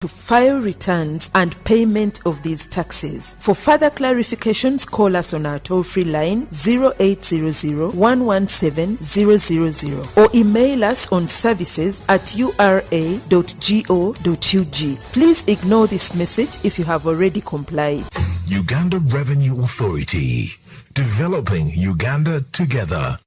to file returns and payment of these taxes. For further clarifications, call us on our toll-free line 0800-117-000 or email us on services@ura.go.ug. Please ignore this message if you have already complied. Uganda Revenue Authority, developing Uganda together.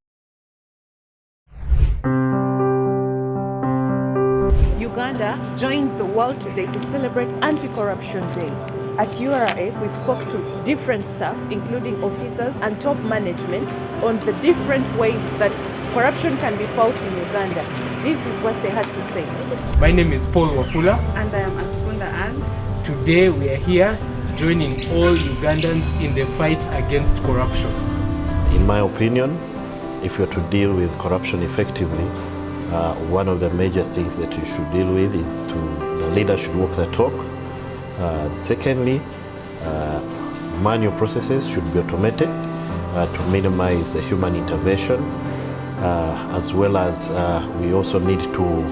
Uganda joined the world today to celebrate Anti-Corruption Day. At URA, we spoke to different staff, including officers and top management, on the different ways that corruption can be fought in Uganda. This is what they had to say. My name is Paul Wafula. And I am Antukunda Ann. Today we are here joining all Ugandans in the fight against corruption. In my opinion, if you're to deal with corruption effectively, one of the major things that you should deal with is the leader should walk the talk. Secondly, manual processes should be automated to minimize the human intervention, as well as we also need to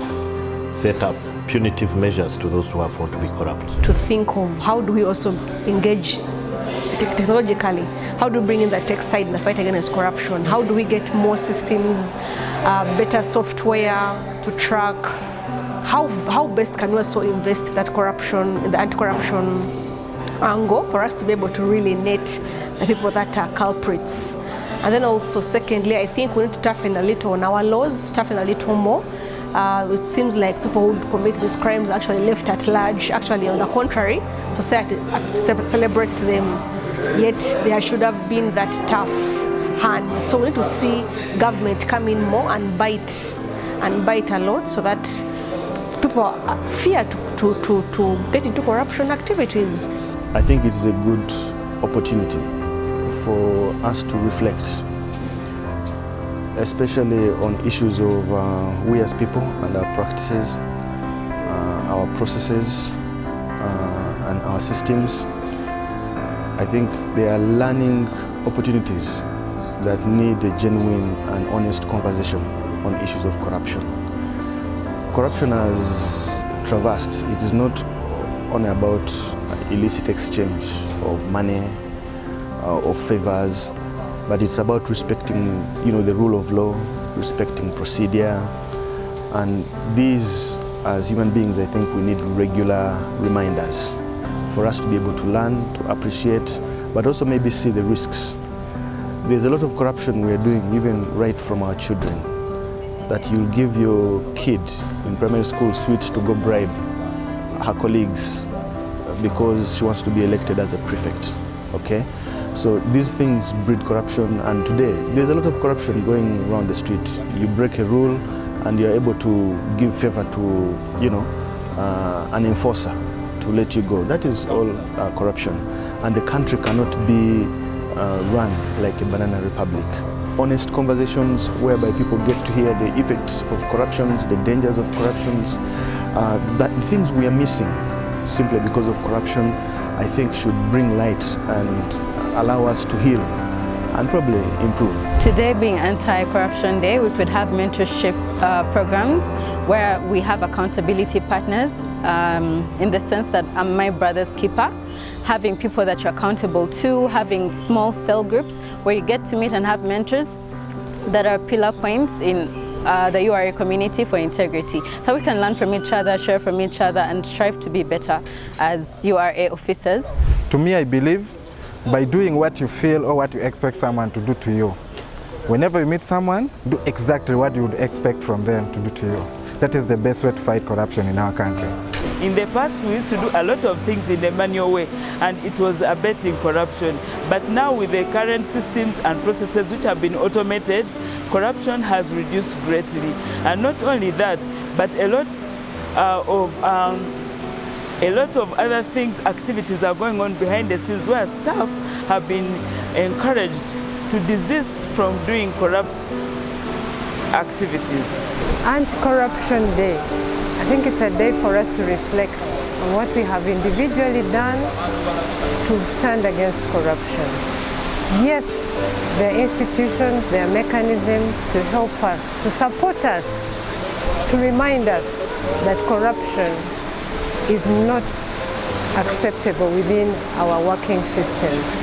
set up punitive measures to those who are found to be corrupt. To think of how do we also engage technologically, how do we bring in the tech side in the fight against corruption, how do we get more systems, better software to track, how best can we also invest that corruption, in the anti-corruption angle for us to be able to really net the people that are culprits. And then also secondly, I think we need to toughen a little on our laws, toughen a little more. It seems like people who commit these crimes are actually left at large. Actually, on the contrary, society celebrates them, yet there should have been that tough hand. So we need to see government come in more and bite a lot, so that people fear to get into corruption activities. I think it's a good opportunity for us to reflect, especially on issues of we as people and our practices, our processes, and our systems. I think they are learning opportunities that need a genuine and honest conversation on issues of corruption. Corruption has traversed. It is not only about illicit exchange of money or favors, but it's about respecting, the rule of law, respecting procedure, and these, as human beings, I think we need regular reminders for us to be able to learn, to appreciate, but also maybe see the risks. There's a lot of corruption we are doing, even right from our children, that you'll give your kid in primary school sweets to go bribe her colleagues because she wants to be elected as a prefect, okay? So these things breed corruption, and today there's a lot of corruption going around the street. You break a rule and you're able to give favor to, an enforcer to let you go. That is all corruption, and the country cannot be run like a banana republic. Honest conversations whereby people get to hear the effects of corruptions, the dangers of corruptions, that things we are missing simply because of corruption, I think should bring light and allow us to heal and probably improve. Today being Anti-Corruption Day, we could have mentorship programs where we have accountability partners, in the sense that I'm my brother's keeper, having people that you're accountable to, having small cell groups where you get to meet and have mentors that are pillar points in the URA community for integrity. So we can learn from each other, share from each other, and strive to be better as URA officers. To me, I believe by doing what you feel or what you expect someone to do to you. Whenever you meet someone, do exactly what you would expect from them to do to you. That is the best way to fight corruption in our country. In the past, we used to do a lot of things in a manual way, and it was abetting corruption. But now with the current systems and processes which have been automated, corruption has reduced greatly. And not only that, but a lot of other things, activities are going on behind the scenes where staff have been encouraged to desist from doing corrupt activities. Anti-Corruption Day. I think it's a day for us to reflect on what we have individually done to stand against corruption. Yes, there are institutions, there are mechanisms to help us, to support us, to remind us that corruption is not acceptable within our working systems.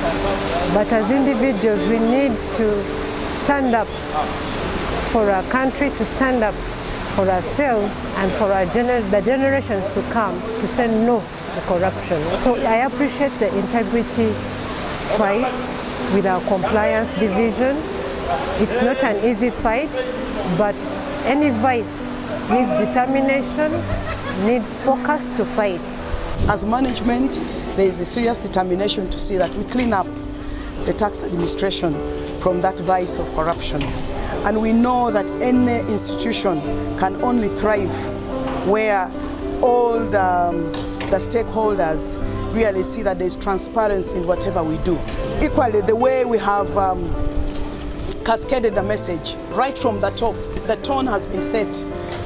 But as individuals, we need to stand up for our country, to stand up for ourselves and for the generations to come, to say no to corruption. So I appreciate the integrity fight with our compliance division. It's not an easy fight, but any vice needs determination, needs focus to fight. As management, there is a serious determination to see that we clean up the tax administration from that vice of corruption. And we know that any institution can only thrive where all the stakeholders really see that there is transparency in whatever we do. Equally, the way we have cascaded the message right from the top, the tone has been set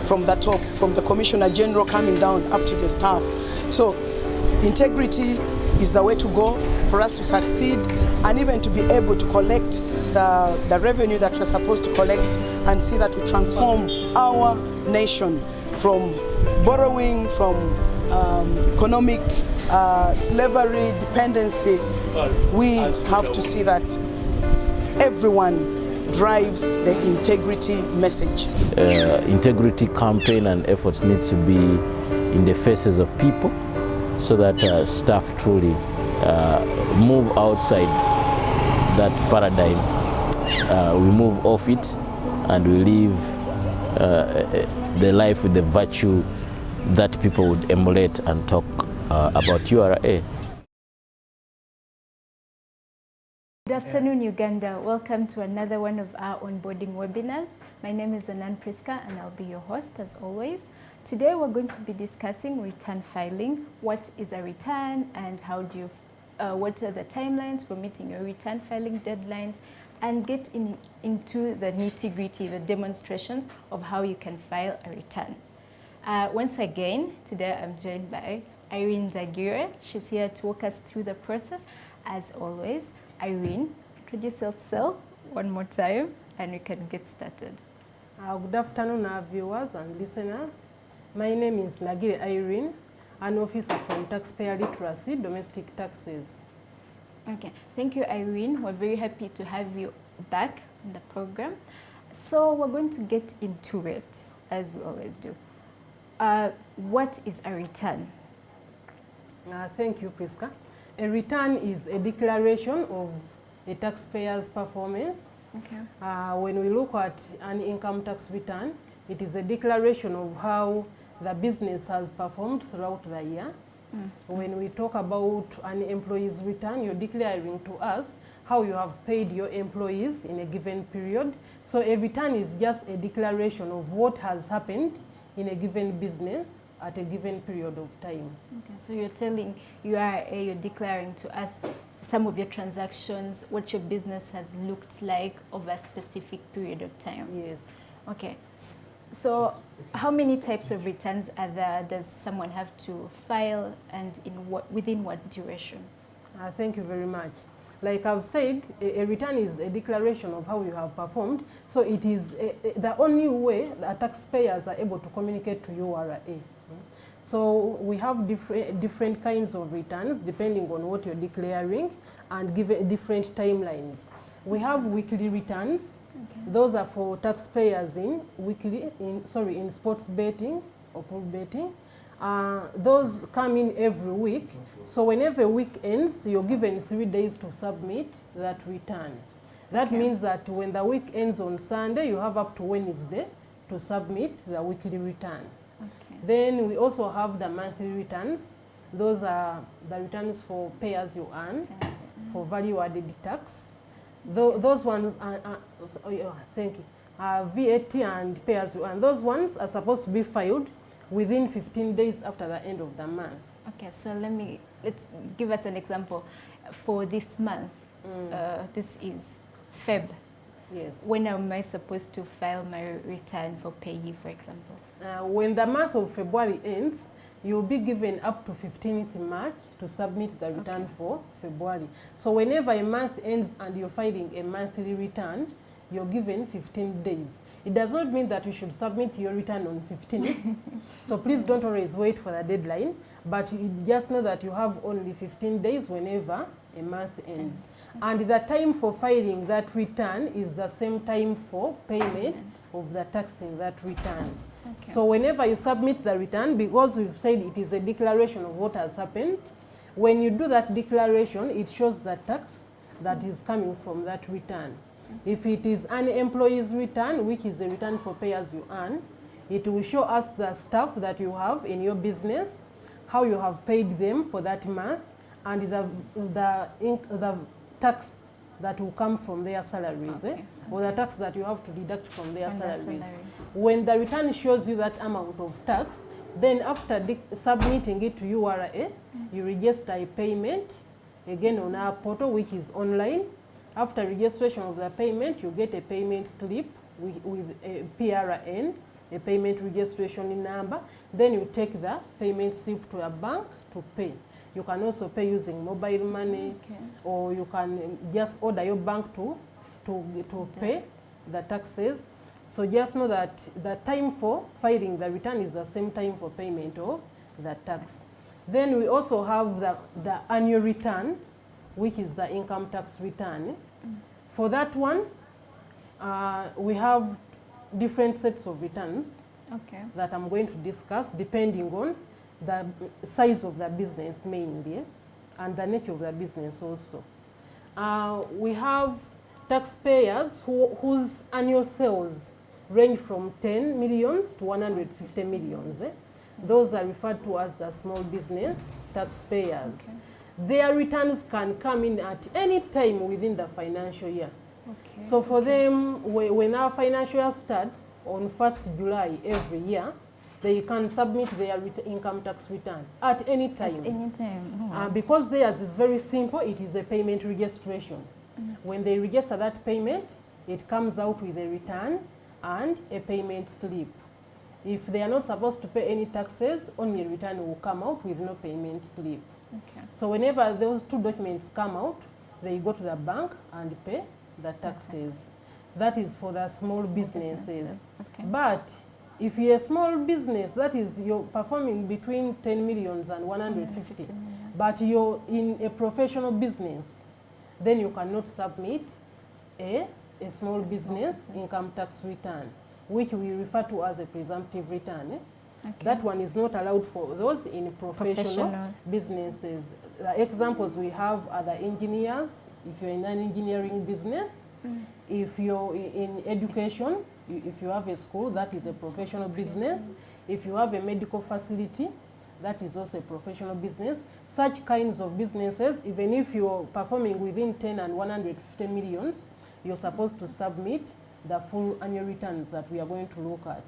from the top, from the Commissioner General coming down up to the staff. So integrity is the way to go for us to succeed and even to be able to collect the revenue that we're supposed to collect and see that we transform our nation from borrowing, from economic slavery, dependency. We have to see that everyone drives the integrity message. Integrity campaign and efforts need to be in the faces of people so that staff truly move outside that paradigm. We move off it and we live the life with the virtue that people would emulate and talk about URA. Good afternoon, Uganda. Welcome to another one of our onboarding webinars. My name is Anan Priska and I'll be your host as always. Today we're going to be discussing return filing. What is a return and how do you, what are the timelines for meeting your return filing deadlines, and get into the nitty-gritty, the demonstrations of how you can file a return. Once again, today I'm joined by Irene Zagire. She's here to walk us through the process. As always, Irene, introduce yourself one more time and we can get started. Good afternoon, our viewers and listeners. My name is Nagire Irene, an officer from Taxpayer Literacy, Domestic Taxes. Okay, thank you, Irene. We're very happy to have you back in the program. So we're going to get into it, as we always do. What is a return? Thank you, Priska. A return is a declaration of a taxpayer's performance. Okay. When we look at an income tax return, it is a declaration of how the business has performed throughout the year. When we talk about an employee's return, you're declaring to us how you have paid your employees in a given period. So a return is just a declaration of what has happened in a given business at a given period of time. Okay, so you're telling URA, you're declaring to us some of your transactions, what your business has looked like over a specific period of time. Yes. Okay. So how many types of returns are there? Does someone have to file, and in within what duration? Thank you very much. Like I've said, a return is a declaration of how you have performed. So it is the only way that taxpayers are able to communicate to URA. So we have different kinds of returns depending on what you're declaring and give different timelines. We have weekly returns. Okay. Those are for taxpayers in sports betting or pool betting. Those come in every week. So whenever a week ends, you're given 3 days to submit that return. That means that when the week ends on Sunday, you have up to Wednesday to submit the weekly return. Okay. Then we also have the monthly returns. Those are the returns for pay as you earn, for value added tax. Those ones are, thank you. VAT and pay as you earn. Those ones are supposed to be filed within 15 days after the end of the month. Okay, so let's give us an example. For this month, this is Feb. Yes. When am I supposed to file my return for payee, for example? When the month of February ends, you'll be given up to 15th March to submit the return for February. So whenever a month ends and you're filing a monthly return, you're given 15 days. It does not mean that you should submit your return on 15th. So please don't always wait for the deadline. but you just know that you have only 15 days whenever a month ends. And the time for filing that return is the same time for payment of the tax in that return. So whenever you submit the return, because we've said it is a declaration of what has happened, when you do that declaration, it shows the tax that is coming from that return. If it is an employee's return, which is a return for pay as you earn, it will show us the staff that you have in your business, how you have paid them for that month, and the tax that will come from their salaries, or the tax that you have to deduct from their salaries. When the return shows you that amount of tax, then after submitting it to URA, you register a payment, again on our portal, which is online. After registration of the payment, you get a payment slip with a PRN, a payment registration number. Then you take the payment slip to a bank to pay. You can also pay using mobile money, or you can just order your bank to pay the taxes. So just know that the time for filing the return is the same time for payment of the tax. Then we also have the annual return, which is the income tax return. For that one, we have different sets of returns that I'm going to discuss depending on the size of the business mainly, and the nature of the business also. We have taxpayers whose annual sales range from 10 millions to 150 millions. Those are referred to as the small business taxpayers. Their returns can come in at any time within the financial year. So for them, when our financial year starts on 1st July every year, they can submit their income tax return at any time. At any time. Because theirs is very simple, it is a payment registration. When they register that payment, it comes out with a return and a payment slip. If they are not supposed to pay any taxes, only a return will come out with no payment slip. So whenever those two documents come out, they go to the bank and pay the taxes. That is for the small businesses. But if you're a small business, that is, you're performing between 10 millions and 150, but you're in a professional business, then you cannot submit a small business income tax return, which we refer to as a presumptive return. That one is not allowed for those in professional businesses. The examples we have are the engineers, if you're in an engineering business. If you're in education, if you have a school, that is a professional business. If you have a medical facility, that is also a professional business. Such kinds of businesses, even if you're performing within 10 and 150 millions, you're supposed to submit the full annual returns that we are going to look at,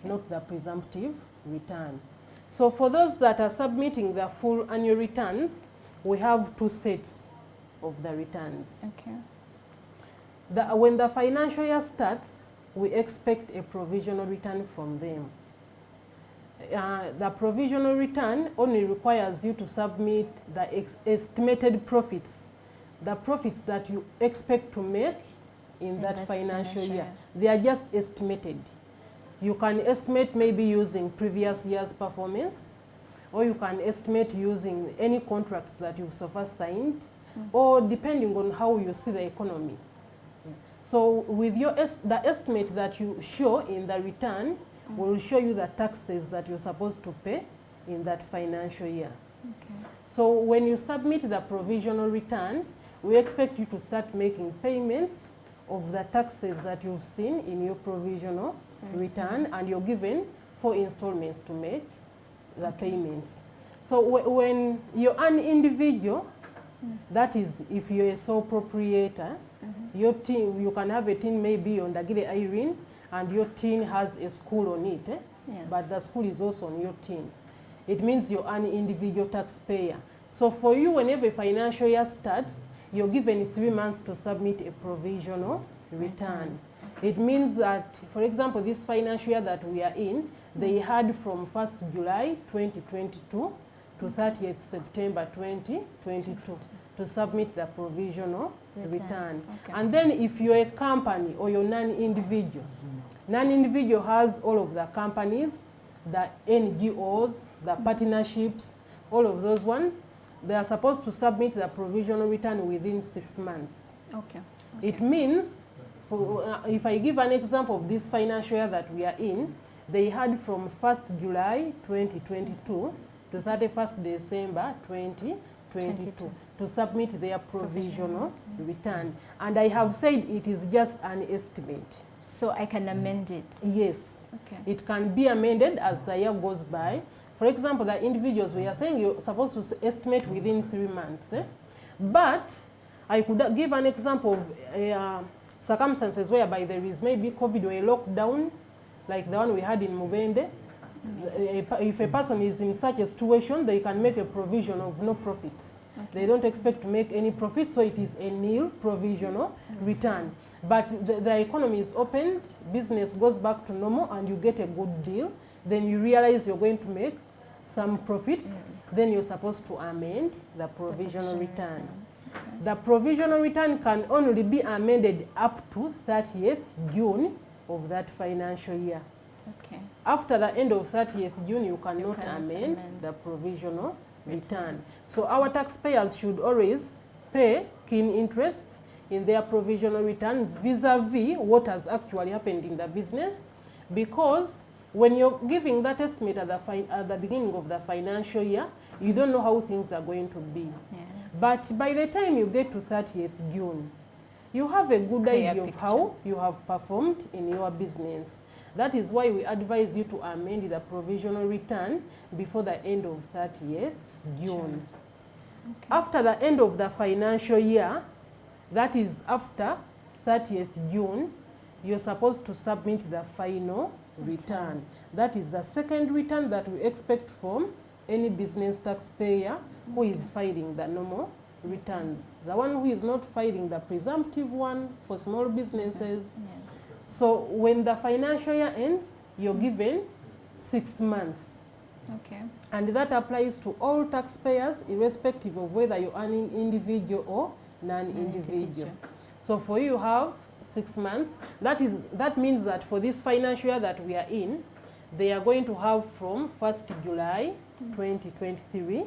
not the presumptive return. So for those that are submitting the full annual returns, we have two sets of the returns. When the financial year starts, we expect a provisional return from them. The provisional return only requires you to submit the estimated profits, the profits that you expect to make in that financial year. They are just estimated. You can estimate maybe using previous year's performance, or you can estimate using any contracts that you've so far signed, or depending on how you see the economy. So with the estimate that you show in the return will show you the taxes that you're supposed to pay in that financial year. So when you submit the provisional return, we expect you to start making payments of the taxes that you've seen in your provisional return, and you're given 4 installments to make the payments. So when you're an individual, that is, if you're a sole proprietor, your team, you can have a team maybe on Dagire Irene, and your team has a school on it, but the school is also on your team. It means you're an individual taxpayer. So for you, whenever a financial year starts, you're given 3 months to submit a provisional return. It means that, for example, this financial year that we are in, they had from 1st July 2022 to 30th September 2022 to submit the provisional return. And then if you're a company or you're non-individual, non-individual has all of the companies, the NGOs, the partnerships, all of those ones, they are supposed to submit the provisional return within 6 months. Okay. It means, if I give an example of this financial year that we are in, they had from 1st July 2022 to 31st December 2022 to submit their provisional return. And I have said it is just an estimate. So I can amend it? Yes. Okay. It can be amended as the year goes by. For example, the individuals, we are saying you're supposed to estimate within 3 months. But I could give an example of circumstances whereby there is maybe COVID or a lockdown, like the one we had in Mubende. Yes. If a person is in such a situation, they can make a provision of no profits. Okay. They don't expect to make any profits, so it is a nil provisional return. But the economy is opened, business goes back to normal, and you get a good deal. Then you realize you're going to make some profits. Then you're supposed to amend the provisional return. Okay. The provisional return can only be amended up to 30th June of that financial year. Okay. After the end of 30th June, you cannot amend the provisional return. So our taxpayers should always pay keen interest in their provisional returns vis-a-vis what has actually happened in the business, because when you're giving that estimate at the beginning of the financial year, you don't know how things are going to be. Yes. But by the time you get to 30th June, you have a good idea of how you have performed in your business. That is why we advise you to amend the provisional return before the end of 30th June. Okay. After the end of the financial year, that is after 30th June, you're supposed to submit the final return. That is the second return that we expect from any business taxpayer who is filing the normal returns. The one who is not filing the presumptive one for small businesses. Yes. So when the financial year ends, you're given 6 months. Okay. And that applies to all taxpayers, irrespective of whether you're earning individual or non-individual. So for you have 6 months. That means that for this financial year that we are in, they are going to have from 1st July 2023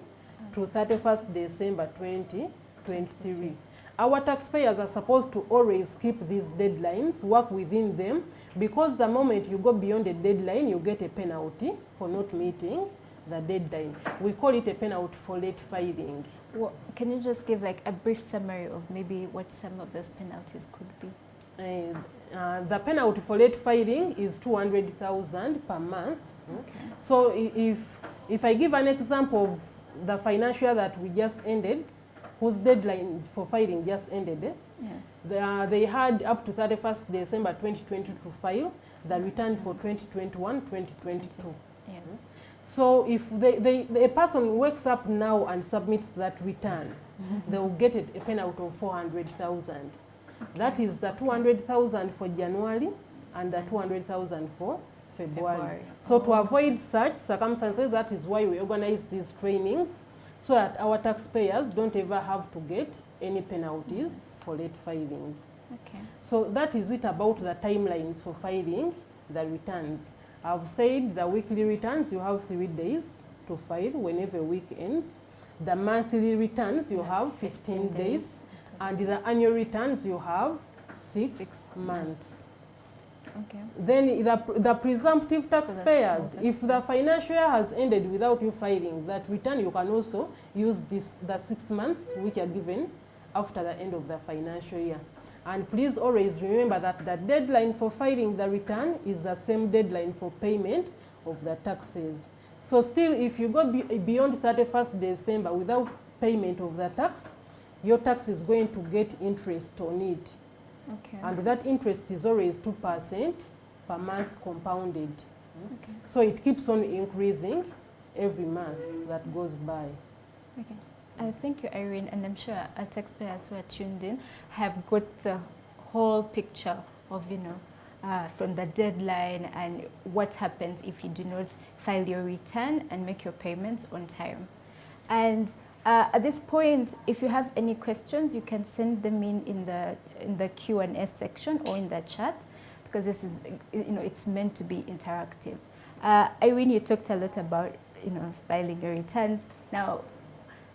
to 31st December 2023. Our taxpayers are supposed to always keep these deadlines, work within them, because the moment you go beyond the deadline, you get a penalty for not meeting the deadline. We call it a penalty for late filing. Well, can you just give like a brief summary of maybe what some of those penalties could be? The penalty for late filing is 200,000 per month. Okay. So if I give an example of the financial year that we just ended, whose deadline for filing just ended, yes. They had up to 31st December 2020 to file the return for 2021-2022. Yes. So if a person wakes up now and submits that return, they will get a penalty of 400,000. Okay. That is the 200,000 for January and the 200,000 for February. So to avoid such circumstances, that is why we organize these trainings, so that our taxpayers don't ever have to get any penalties for late filing. Okay. So that is it about the timelines for filing the returns. I've said the weekly returns, you have 3 days to file whenever week ends. The monthly returns, you have 15 days. And the annual returns, you have 6 months. Okay. Then the presumptive taxpayers, if the financial year has ended without you filing that return, you can also use the 6 months which are given after the end of the financial year. And please always remember that the deadline for filing the return is the same deadline for payment of the taxes. So still, if you go beyond 31st December without payment of the tax, your tax is going to get interest on it. Okay. And that interest is always 2% per month compounded. Okay. So it keeps on increasing every month that goes by. Okay. Thank you, Irene, and I'm sure our taxpayers who are tuned in have got the whole picture of, from the deadline and what happens if you do not file your return and make your payments on time. And at this point, if you have any questions, you can send them in the Q&A section or in the chat, because this is, it's meant to be interactive. Irene, you talked a lot about filing your returns. Now,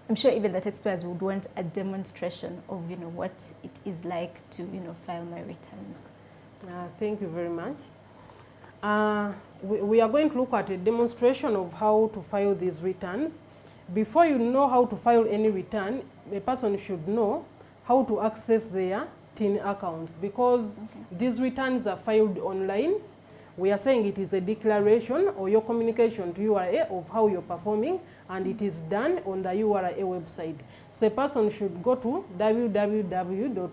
I'm sure even the taxpayers would want a demonstration of, what it is like to, file my returns. Thank you very much. We are going to look at a demonstration of how to file these returns. Before you know how to file any return, a person should know how to access their TIN accounts, because these returns are filed online. We are saying it is a declaration or your communication to URA of how you're performing, and it is done on the URA website. So a person should go to www.ura.go.ug,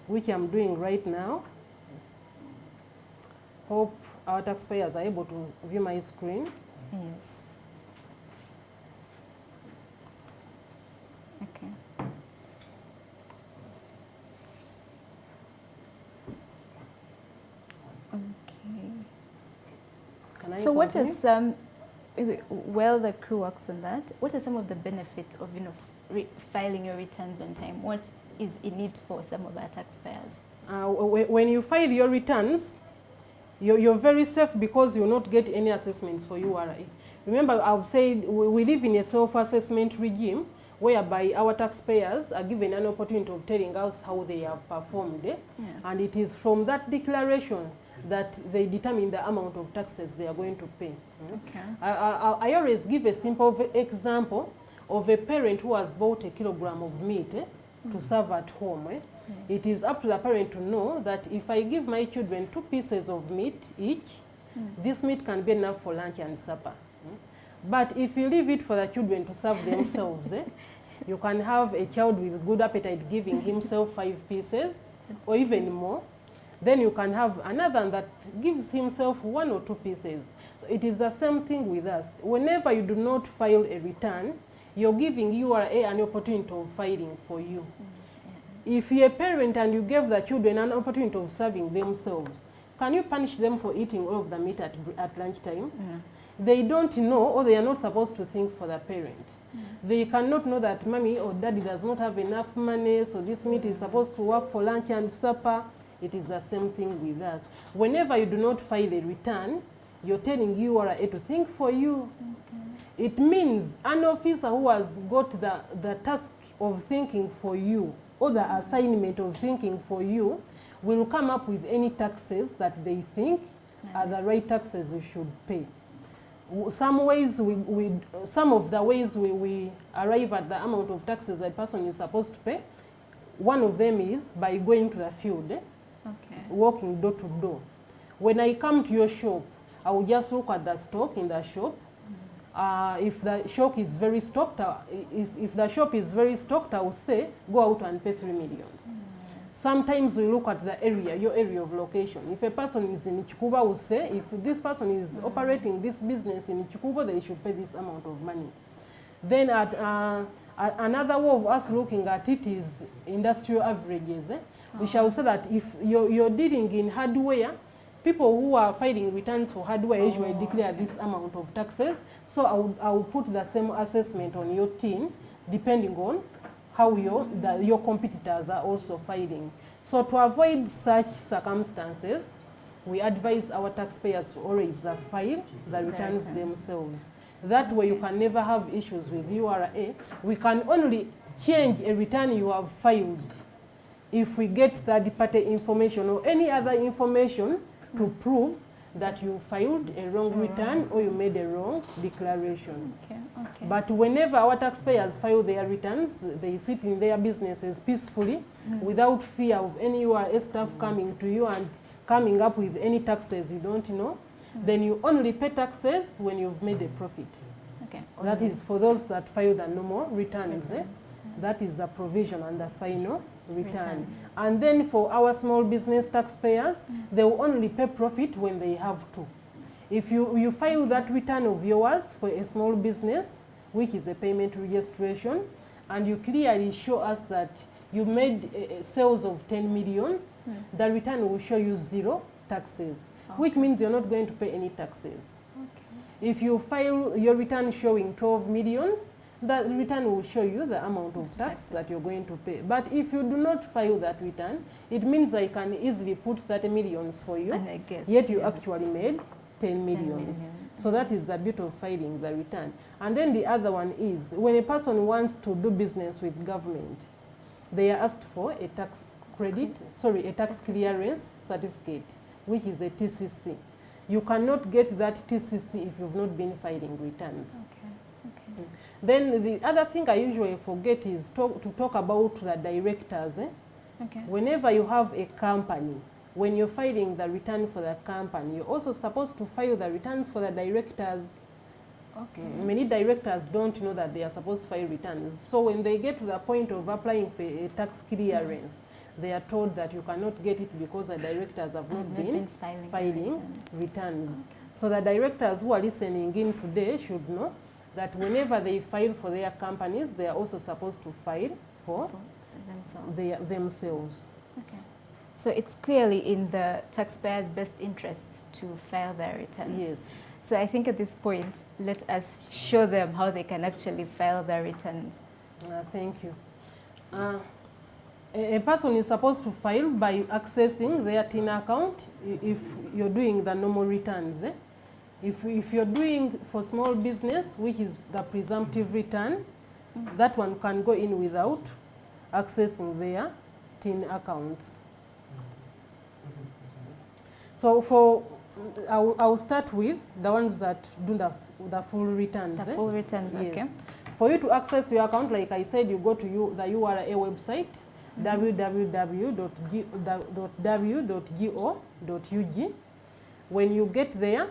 which I'm doing right now. Hope our taxpayers are able to view my screen. Yes. Okay. So what is while the crew works on that, what are some of the benefits of filing your returns on time? What is in it for some of our taxpayers? When you file your returns, you're very safe because you'll not get any assessments for URA. Remember, I've said we live in a self-assessment regime whereby our taxpayers are given an opportunity of telling us how they have performed. Yes. And it is from that declaration that they determine the amount of taxes they are going to pay. Okay. I always give a simple example of a parent who has bought a kilogram of meat to serve at home. It is up to the parent to know that if I give my children 2 pieces of meat each, this meat can be enough for lunch and supper. But if you leave it for the children to serve themselves, you can have a child with good appetite giving himself 5 pieces or even more. Then you can have another that gives himself 1 or 2 pieces. It is the same thing with us. Whenever you do not file a return, you're giving URA an opportunity of filing for you. If you're a parent and you gave the children an opportunity of serving themselves, can you punish them for eating all of the meat at lunchtime? They don't know, or they are not supposed to think for the parent. They cannot know that mommy or daddy does not have enough money, so this meat is supposed to work for lunch and supper. It is the same thing with us. Whenever you do not file a return, you're telling URA to think for you. It means an officer who has got the task of thinking for you, or the assignment of thinking for you, will come up with any taxes that they think are the right taxes you should pay. Some of the ways we arrive at the amount of taxes a person is supposed to pay, one of them is by going to the field, walking door to door. When I come to your shop, I will just look at the stock in the shop. If the shop is very stocked, if the shop is very stocked, I will say, go out and pay 3 million. Sometimes we look at the area, your area of location. If a person is in Chikuba, we'll say, if this person is operating this business in Chikuba, they should pay this amount of money. Then another way of us looking at it is industrial averages. We shall say that if you're dealing in hardware, people who are filing returns for hardware usually declare this amount of taxes. So I will put the same assessment on your team, depending on how your competitors are also filing. So to avoid such circumstances, we advise our taxpayers to always file the returns themselves. That way you can never have issues with URA. We can only change a return you have filed if we get third-party information or any other information to prove that you filed a wrong return or you made a wrong declaration. But whenever our taxpayers file their returns, they sit in their businesses peacefully without fear of any URA staff coming to you and coming up with any taxes you don't know. Then you only pay taxes when you've made a profit. That is for those that file the normal returns. That is the provision and the final return. And then for our small business taxpayers, they will only pay profit when they have to. If you file that return of yours for a small business, which is a payment registration, and you clearly show us that you made sales of 10 millions, the return will show you 0 taxes, which means you're not going to pay any taxes. If you file your return showing 12 millions, that return will show you the amount of tax that you're going to pay. But if you do not file that return, it means I can easily put 30 millions for you, yet you actually made 10 million. So that is the beauty of filing the return. And then the other one is, when a person wants to do business with government, they are asked for a tax a tax clearance certificate, which is a TCC. You cannot get that TCC if you've not been filing returns. Okay. Then the other thing I usually forget is to talk about the directors. Okay. Whenever you have a company, when you're filing the return for the company, you're also supposed to file the returns for the directors. Okay. Many directors don't know that they are supposed to file returns. So when they get to the point of applying for a tax clearance, they are told that you cannot get it because the directors have not been filing returns. Okay. So the directors who are listening in today should know that whenever they file for their companies, they are also supposed to file for themselves. Okay. So it's clearly in the taxpayers' best interests to file their returns. Yes. So I think at this point, let us show them how they can actually file their returns. Thank you. A person is supposed to file by accessing their TIN account if you're doing the normal returns. If you're doing for small business, which is the presumptive return, that one can go in without accessing their TIN accounts. So I'll start with the ones that do the full returns. The full returns, yes. Okay. For you to access your account, like I said, you go to the URA website, www.w.go.ug. When you get there,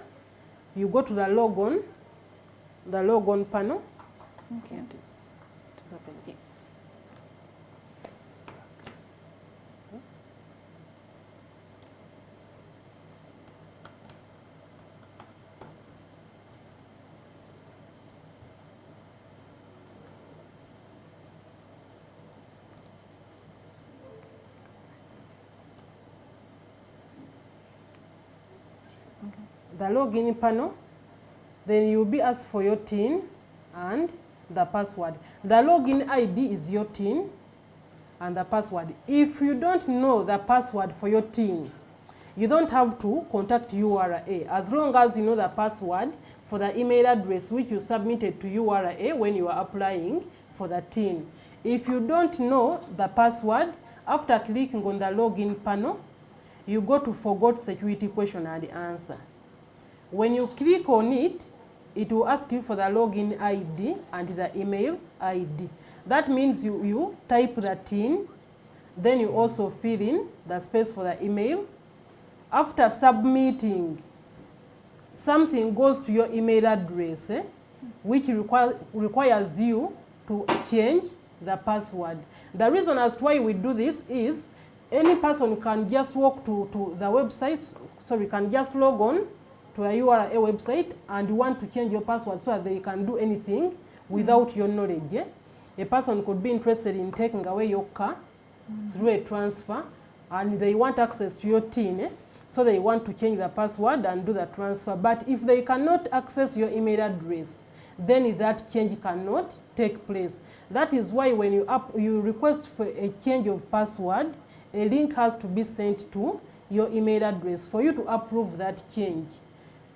you go to the logon panel. Okay. The login panel, then you'll be asked for your TIN and the password. The login ID is your TIN and the password. If you don't know the password for your TIN, you don't have to contact URA. As long as you know the password for the email address which you submitted to URA when you are applying for the TIN. If you don't know the password, after clicking on the login panel, you go to forgot security question and answer. When you click on it, it will ask you for the login ID and the email ID. That means you type the TIN, then you also fill in the space for the email. After submitting, something goes to your email address, which requires you to change the password. The reason as to why we do this is any person can just walk to the website, can just log on to a URA website and want to change your password so that they can do anything without your knowledge. A person could be interested in taking away your car through a transfer and they want access to your TIN, so they want to change the password and do the transfer. But if they cannot access your email address, then that change cannot take place. That is why when you request for a change of password, a link has to be sent to your email address for you to approve that change.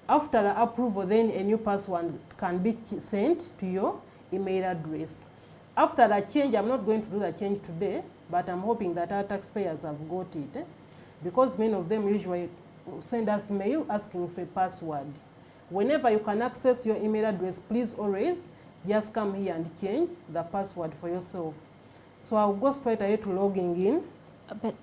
After the approval, then a new password can be sent to your email address. After the change, I'm not going to do the change today, but I'm hoping that our taxpayers have got it, because many of them usually send us mail asking for a password. Whenever you can access your email address, please always just come here and change the password for yourself. So I'll go straight ahead to logging in. But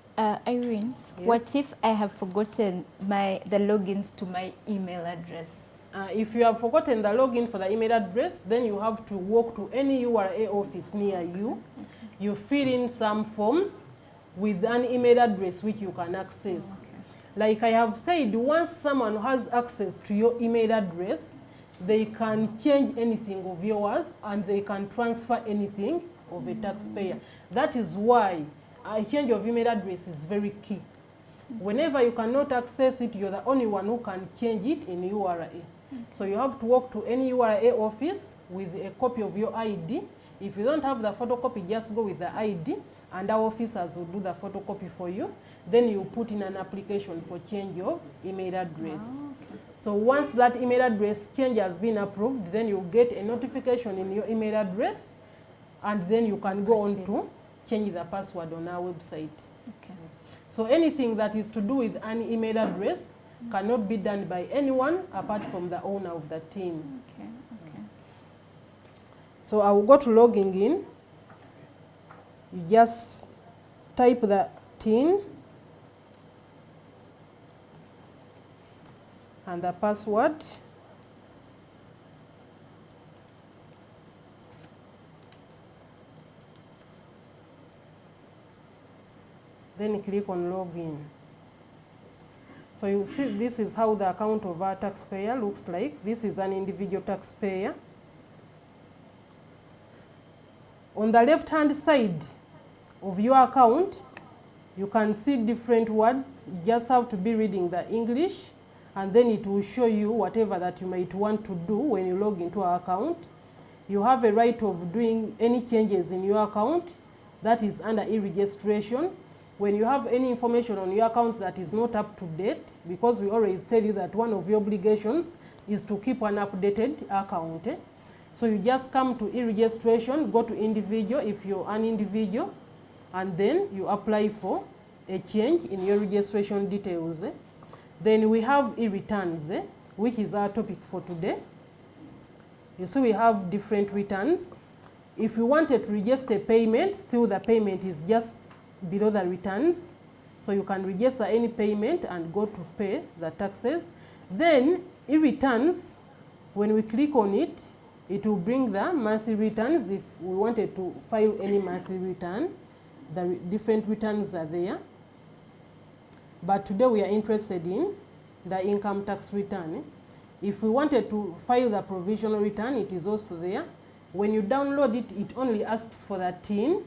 Irene, yes. What if I have forgotten the logins to my email address? If you have forgotten the login for the email address, then you have to walk to any URA office near you. Okay. You fill in some forms with an email address which you can access. Okay. Like I have said, once someone has access to your email address, they can change anything of yours and they can transfer anything of a taxpayer. That is why a change of email address is very key. Whenever you cannot access it, you're the only one who can change it in URA. So you have to walk to any URA office with a copy of your ID. If you don't have the photocopy, just go with the ID and our officers will do the photocopy for you. then you put in an application for change of email address. So once that email address change has been approved, then you get a notification in your email address, and then you can go on to change the password on our website. Okay. So anything that is to do with an email address cannot be done by anyone apart from the owner of the team. Okay. Okay. So I will go to logging in. You just type the TIN and the password. Then click on login. So you see this is how the account of our taxpayer looks like. This is an individual taxpayer. On the left hand side of your account, you can see different words. You just have to be reading the English, and then it will show you whatever that you might want to do when you log into our account. You have a right of doing any changes in your account. That is under e-registration. When you have any information on your account that is not up to date, because we always tell you that one of your obligations is to keep an updated account. So you just come to e-registration, go to individual if you're an individual, and then you apply for a change in your registration details. Then we have e-returns, which is our topic for today. You see we have different returns. If you wanted to register a payment, still the payment is just below the returns. So you can register any payment and go to pay the taxes. Then e-returns, when we click on it, it will bring the monthly returns. If we wanted to file any monthly return, the different returns are there. But today we are interested in the income tax return. If we wanted to file the provisional return, it is also there. When you download it, it only asks for the TIN,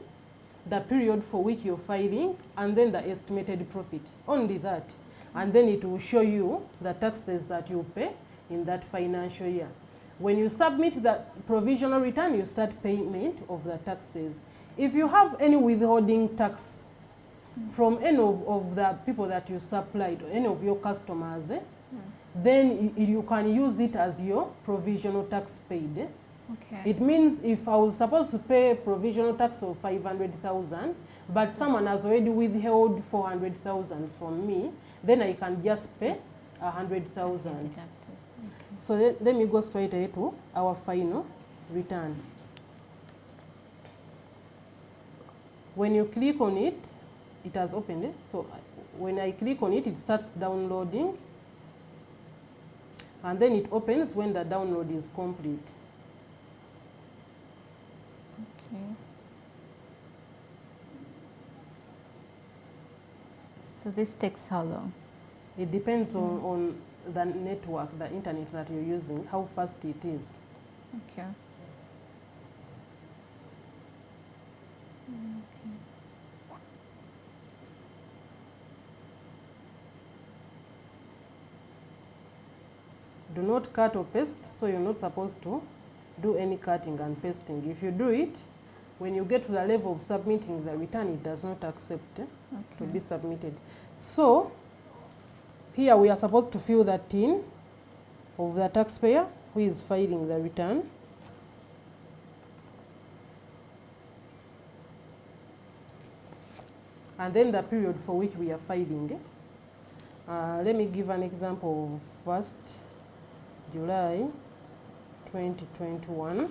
the period for which you're filing, and then the estimated profit. Only that. And then it will show you the taxes that you pay in that financial year. When you submit the provisional return, you start payment of the taxes. If you have any withholding tax from any of the people that you supplied, or any of your customers, then you can use it as your provisional tax paid. Okay. It means if I was supposed to pay provisional tax of 500,000, but someone has already withheld 400,000 from me, then I can just pay 100,000. Okay. So let me go straight ahead to our final return. When you click on it, it has opened. So when I click on it, it starts downloading. And then it opens when the download is complete. Okay. So this takes how long? It depends on the network, the internet that you're using, how fast it is. Okay. Do not cut or paste, so you're not supposed to do any cutting and pasting. If you do it, when you get to the level of submitting the return, it does not accept to be submitted. So here we are supposed to fill the TIN of the taxpayer who is filing the return. And then the period for which we are filing. Let me give an example of 1st July 2021.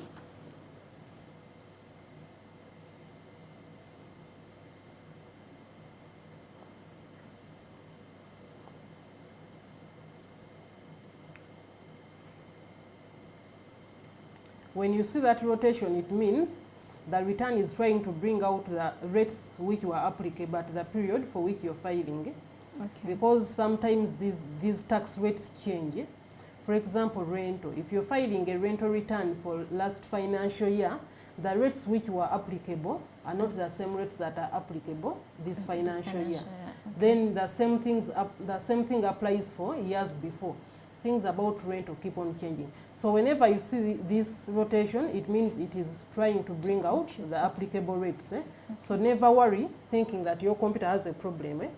When you see that rotation, it means the return is trying to bring out the rates which were applicable at the period for which you're filing. Okay. Because sometimes these tax rates change. For example, rental. If you're filing a rental return for last financial year, the rates which were applicable are not the same rates that are applicable this financial year. Okay. Then the same thing applies for years before. Things about rental keep on changing. So whenever you see this rotation, it means it is trying to bring out the applicable rates. So never worry thinking that your computer has a problem.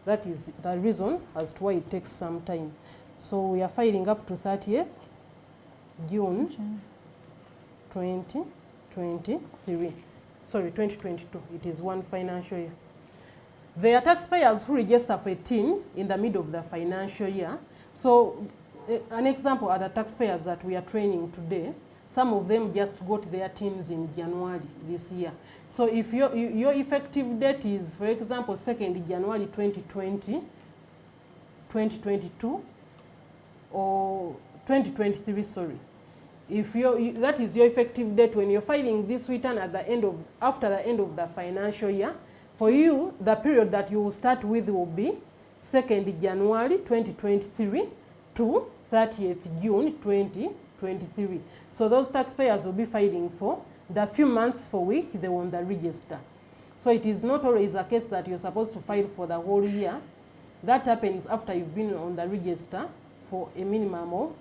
That is the reason as to why it takes some time. So we are filing up to 30th June 2023. Sorry, 2022. It is one financial year. There are taxpayers who register for a TIN in the middle of the financial year. So an example are the taxpayers that we are training today. Some of them just got their TINs in January this year. So if your effective date is, for example, 2nd January 2020, 2022, or 2023, sorry. If that is your effective date when you're filing this return at the end of, after the end of the financial year, for you, the period that you will start with will be 2nd January 2023 to 30th June 2023. So those taxpayers will be filing for the few months for which they were on the register. So it is not always a case that you're supposed to file for the whole year. That happens after you've been on the register for a minimum of,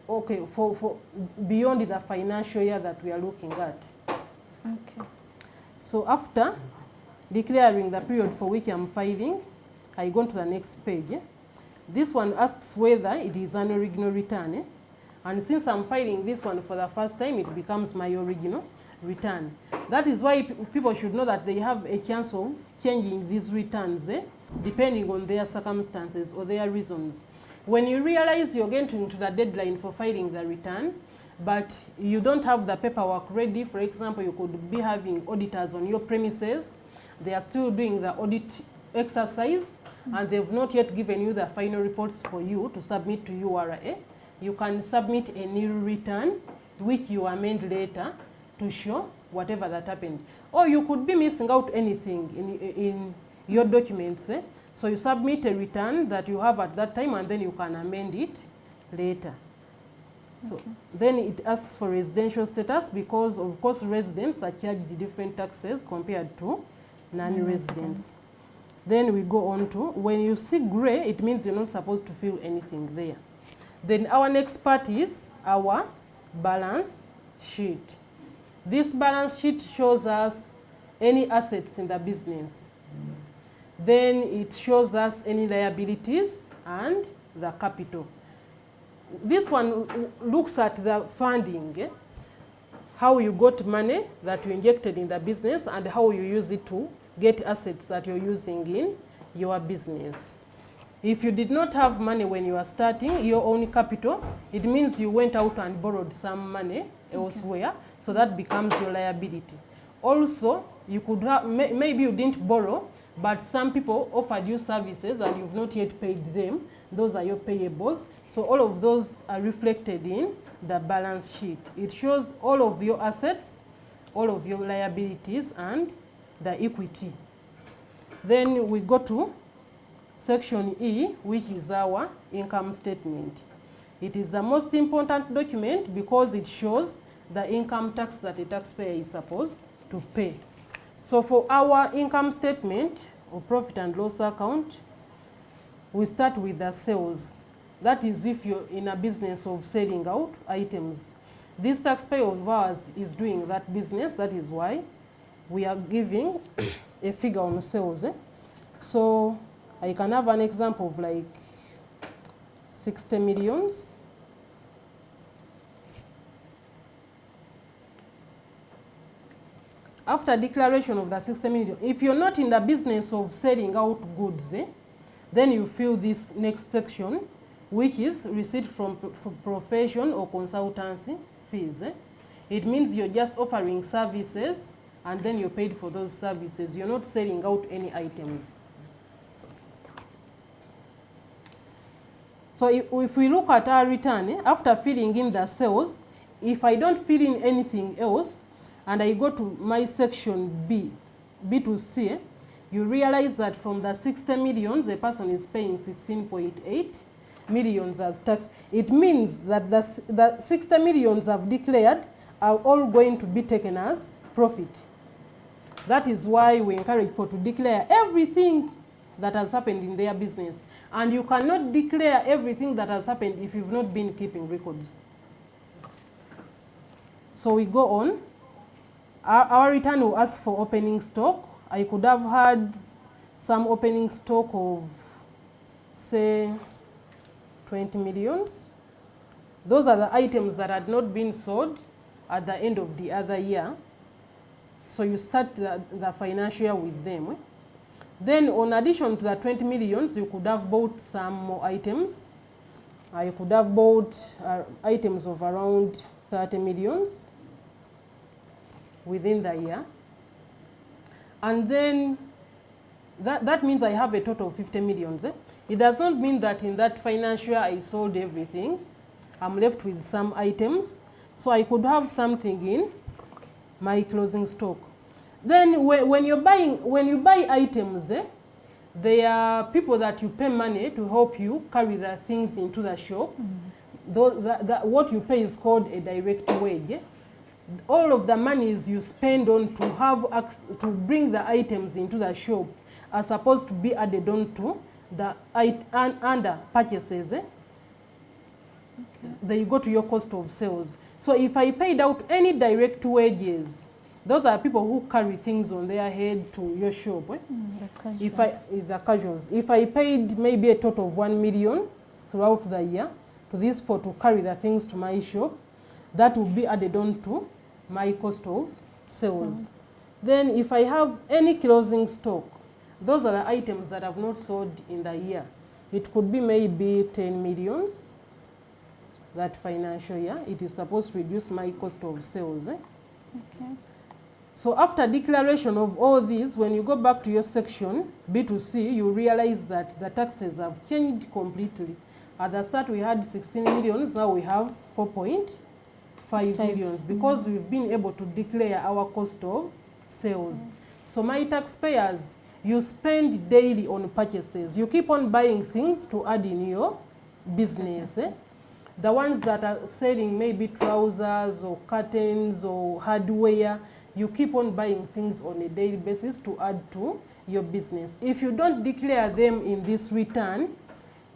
okay, for beyond the financial year that we are looking at. Okay. So after declaring the period for which I'm filing, I go to the next page. This one asks whether it is an original return. And since I'm filing this one for the first time, it becomes my original return. That is why people should know that they have a chance of changing these returns depending on their circumstances or their reasons. When you realize you're getting to the deadline for filing the return, but you don't have the paperwork ready, for example, you could be having auditors on your premises, they are still doing the audit exercise, and they've not yet given you the final reports for you to submit to URA, you can submit a new return, which you amend later to show whatever that happened. Or you could be missing out anything in your documents. So you submit a return that you have at that time, and then you can amend it later. So then it asks for residential status because, of course, residents are charged different taxes compared to non-residents. Then we go on to, when you see gray, it means you're not supposed to fill anything there. Then our next part is our balance sheet. This balance sheet shows us any assets in the business. Then it shows us any liabilities and the capital. This one looks at the funding, how you got money that you injected in the business and how you use it to get assets that you're using in your business. If you did not have money when you are starting your own capital, it means you went out and borrowed some money elsewhere, so that becomes your liability. Also, you could have, maybe you didn't borrow, but some people offered you services and you've not yet paid them. Those are your payables. So all of those are reflected in the balance sheet. It shows all of your assets, all of your liabilities, and the equity. Then we go to section E, which is our income statement. It is the most important document because it shows the income tax that a taxpayer is supposed to pay. So for our income statement or profit and loss account, we start with the sales. That is if you're in a business of selling out items. This taxpayer of ours is doing that business. That is why we are giving a figure on sales. So I can have an example of like 60 millions. After declaration of the 60 million, if you're not in the business of selling out goods, then you fill this next section, which is receipt from profession or consultancy fees. It means you're just offering services and then you're paid for those services. You're not selling out any items. So if we look at our return, after filling in the sales, if I don't fill in anything else, and I go to my section B to C, you realize that from the 60 millions, the person is paying 16.8 millions as tax. It means that the 60 millions I've declared are all going to be taken as profit. That is why we encourage people to declare everything that has happened in their business. And you cannot declare everything that has happened if you've not been keeping records. So we go on. Our return will ask for opening stock. I could have had some opening stock of, say, 20 millions. Those are the items that had not been sold at the end of the other year. So you start the financial year with them. Then on addition to the 20 millions, you could have bought some more items. You could have bought items of around 30 millions within the year. And then that means I have a total of 50 millions. It does not mean that in that financial year I sold everything. I'm left with some items. So I could have something in my closing stock. Then when you buy items, there are people that you pay money to help you carry the things into the shop. What you pay is called a direct wage. All of the monies you spend on to bring the items into the shop are supposed to be added on to the under purchases. They go to your cost of sales. So if I paid out any direct wages, those are people who carry things on their head to your shop. The casuals. If I paid maybe a total of 1 million throughout the year to these people to carry the things to my shop, that will be added on to my cost of sales. Then if I have any closing stock, those are the items that have not sold in the year. It could be maybe 10 millions that financial year. It is supposed to reduce my cost of sales. Okay. So after declaration of all these, when you go back to your section B2C, you realize that the taxes have changed completely. At the start we had 16 millions, now we have 4.5 millions because we've been able to declare our cost of sales. So my taxpayers, you spend daily on purchases. You keep on buying things to add in your business. The ones that are selling maybe trousers or curtains or hardware, you keep on buying things on a daily basis to add to your business. If you don't declare them in this return,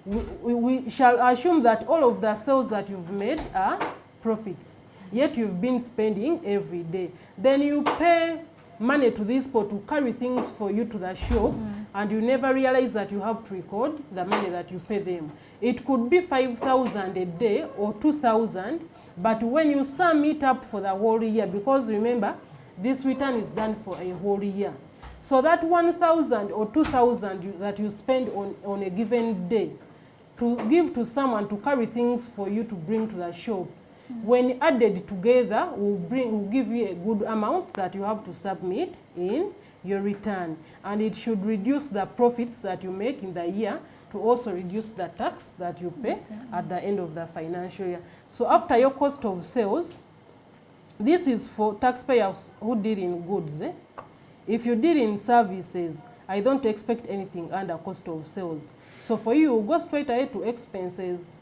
we shall assume that all of the sales that you've made are profits, yet you've been spending every day. Then you pay money to these people to carry things for you to the shop, and you never realize that you have to record the money that you pay them. It could be 5,000 a day or 2,000, but when you sum it up for the whole year, because remember, this return is done for a whole year. So that 1,000 or 2,000 that you spend on a given day to give to someone to carry things for you to bring to the shop, when added together, will give you a good amount that you have to submit in your return. And it should reduce the profits that you make in the year to also reduce the tax that you pay at the end of the financial year. So after your cost of sales, this is for taxpayers who deal in goods. If you deal in services, I don't expect anything under cost of sales. So for you, go straight ahead to expenses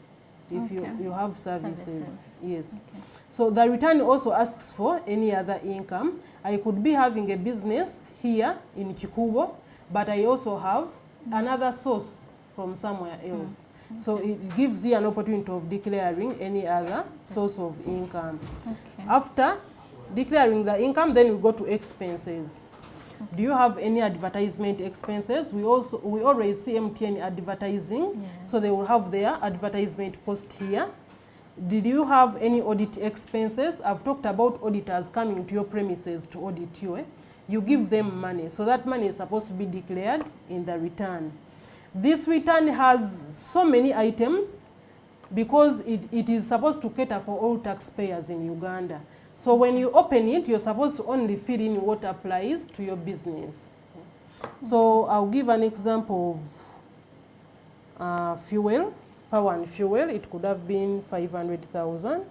if you have services. Yes. Okay. So the return also asks for any other income. I could be having a business here in Kikubo, but I also have another source from somewhere else. So it gives you an opportunity of declaring any other source of income. After declaring the income, then we go to expenses. Do you have any advertisement expenses? We always see MTN advertising, so they will have their advertisement cost here. Did you have any audit expenses? I've talked about auditors coming to your premises to audit you. You give them money, so that money is supposed to be declared in the return. This return has so many items because it is supposed to cater for all taxpayers in Uganda. So when you open it, you're supposed to only fill in what applies to your business. So I'll give an example of fuel, power and fuel. It could have been 500,000.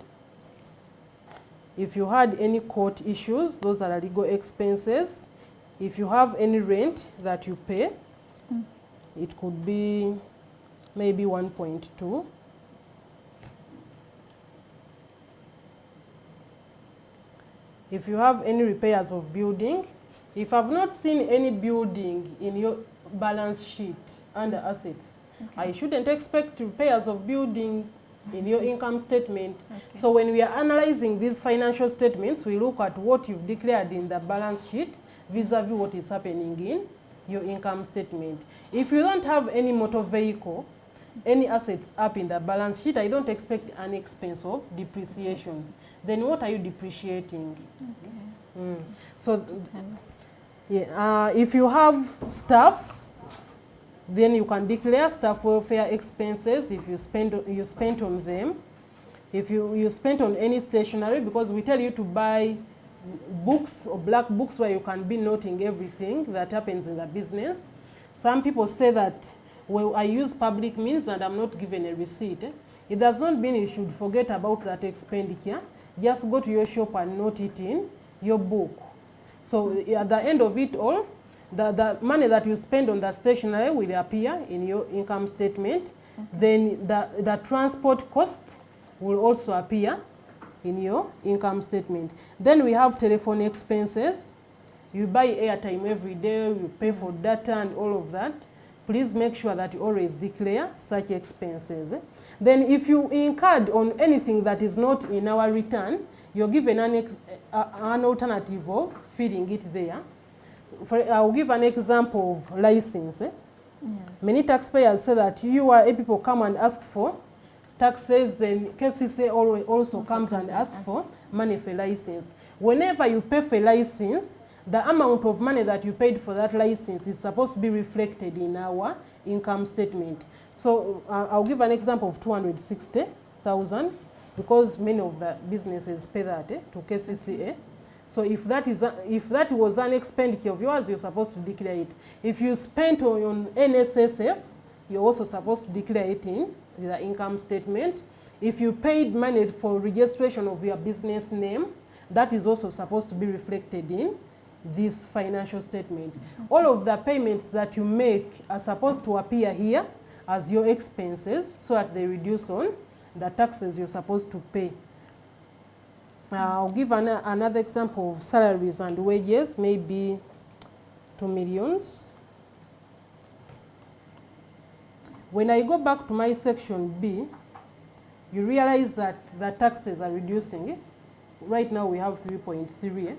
If you had any court issues, those are legal expenses. If you have any rent that you pay, it could be maybe 1.2. If you have any repairs of building, if I've not seen any building in your balance sheet under assets, I shouldn't expect repairs of building in your income statement. So when we are analyzing these financial statements, we look at what you've declared in the balance sheet vis-a-vis what is happening in your income statement. If you don't have any motor vehicle, any assets up in the balance sheet, I don't expect an expense of depreciation. Then what are you depreciating? Okay. So, yeah, if you have staff, then you can declare staff welfare expenses if you spent on them. If you spent on any stationery, because we tell you to buy books or black books where you can be noting everything that happens in the business. Some people say that, well, I use public means and I'm not given a receipt. It does not mean you should forget about that expenditure. Just go to your shop and note it in your book. So at the end of it all, the money that you spend on the stationery will appear in your income statement. Then the transport cost will also appear in your income statement. Then we have telephone expenses. You buy airtime every day, you pay for data and all of that. Please make sure that you always declare such expenses. Then if you incurred on anything that is not in our return, you're given an alternative of filling it there. I'll give an example of license. Yes. Many taxpayers say that URA people come and ask for taxes, then KCC also comes and asks for money for license. Whenever you pay for license, the amount of money that you paid for that license is supposed to be reflected in our income statement. So I'll give an example of 260,000 because many of the businesses pay that to KCCA. So if that was an expenditure of yours, you're supposed to declare it. If you spent on NSSF, you're also supposed to declare it in the income statement. If you paid money for registration of your business name, that is also supposed to be reflected in this financial statement. All of the payments that you make are supposed to appear here as your expenses so that they reduce on the taxes you're supposed to pay. I'll give another example of salaries and wages, maybe 2 million. When I go back to my section B, you realize that the taxes are reducing. Right now we have 3.3.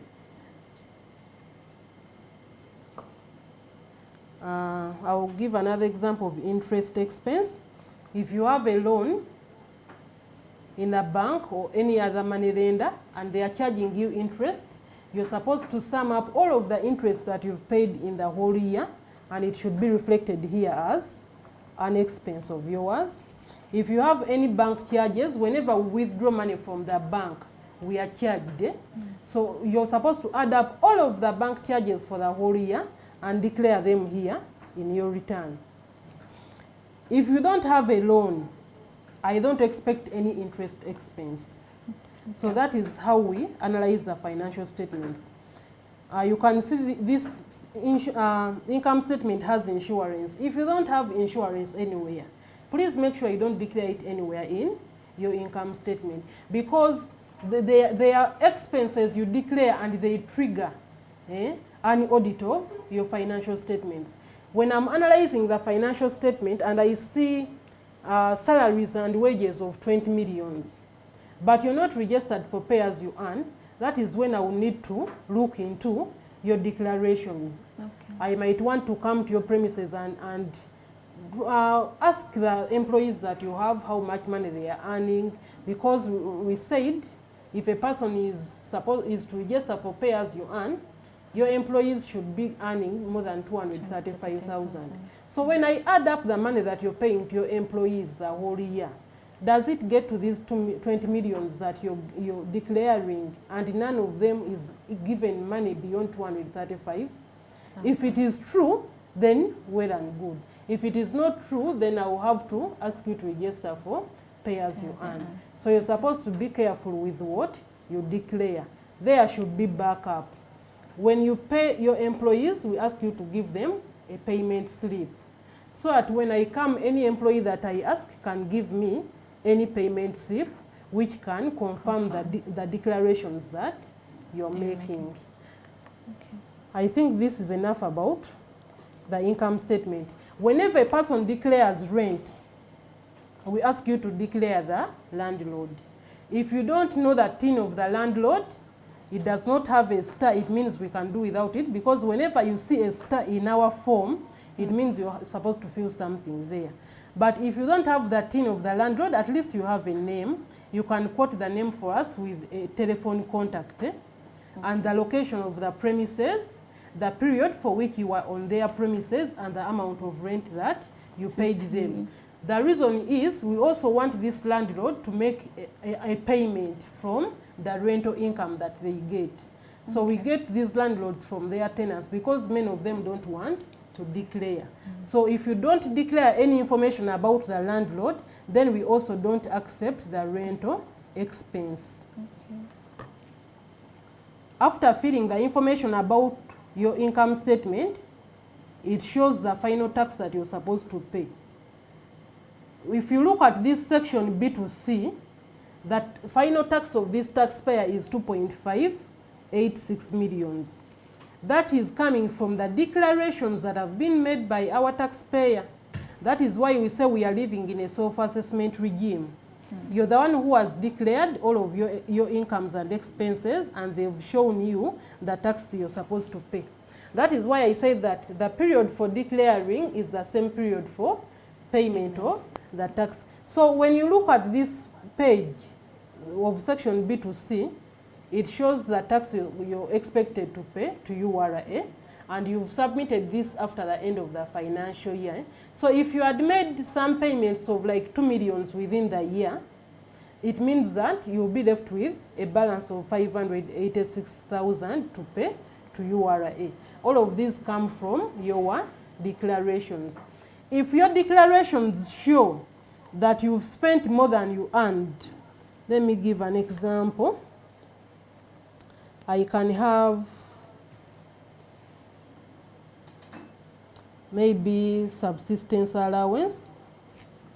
I'll give another example of interest expense. If you have a loan in a bank or any other money lender and they are charging you interest, you're supposed to sum up all of the interest that you've paid in the whole year, and it should be reflected here as an expense of yours. If you have any bank charges, whenever we withdraw money from the bank, we are charged. So you're supposed to add up all of the bank charges for the whole year and declare them here in your return. If you don't have a loan, I don't expect any interest expense. So that is how we analyze the financial statements. You can see this income statement has insurance. If you don't have insurance anywhere, please make sure you don't declare it anywhere in your income statement, because they are expenses you declare and they trigger an audit of your financial statements. When I'm analyzing the financial statement and I see salaries and wages of 20 million, but you're not registered for pay as you earn, that is when I will need to look into your declarations. Okay. I might want to come to your premises and ask the employees that you have how much money they are earning, because we said if a person is to register for pay as you earn, your employees should be earning more than 235,000. So when I add up the money that you're paying to your employees the whole year, does it get to these 20 million that you're declaring, and none of them is given money beyond 235? If it is true, then well and good. If it is not true, then I will have to ask you to register for pay as you earn. So you're supposed to be careful with what you declare. There should be backup. When you pay your employees, we ask you to give them a payment slip, so that when I come, any employee that I ask can give me any payment slip which can confirm the declarations that you're making. Okay. I think this is enough about the income statement. Whenever a person declares rent, we ask you to declare the landlord. If you don't know the TIN of the landlord, It does not have a star, it means we can do without it, because whenever you see a star in our form, it means you're supposed to fill something there. But if you don't have the tin of the landlord, at least you have a name. You can quote the name for us with a telephone contact, and the location of the premises, the period for which you were on their premises, and the amount of rent that you paid them. The reason is we also want this landlord to make a payment from the rental income that they get. So we get these landlords from their tenants because many of them don't want to declare. So if you don't declare any information about the landlord, then we also don't accept the rental expense. After filling the information about your income statement, it shows the final tax that you're supposed to pay. If you look at this section B to C, that final tax of this taxpayer is 2.586 million. That is coming from the declarations that have been made by our taxpayer. That is why we say we are living in a self-assessment regime. You're the one who has declared all of your incomes and expenses, and they've shown you the tax you're supposed to pay. That is why I say that the period for declaring is the same period for payment of the tax. So when you look at this page of section B to C, it shows the tax you're expected to pay to URA, and you've submitted this after the end of the financial year. So if you had made some payments of like 2 million within the year, it means that you'll be left with a balance of 586,000 to pay to URA. All of these come from your declarations. If your declarations show that you've spent more than you earned, let me give an example. I can have maybe subsistence allowance.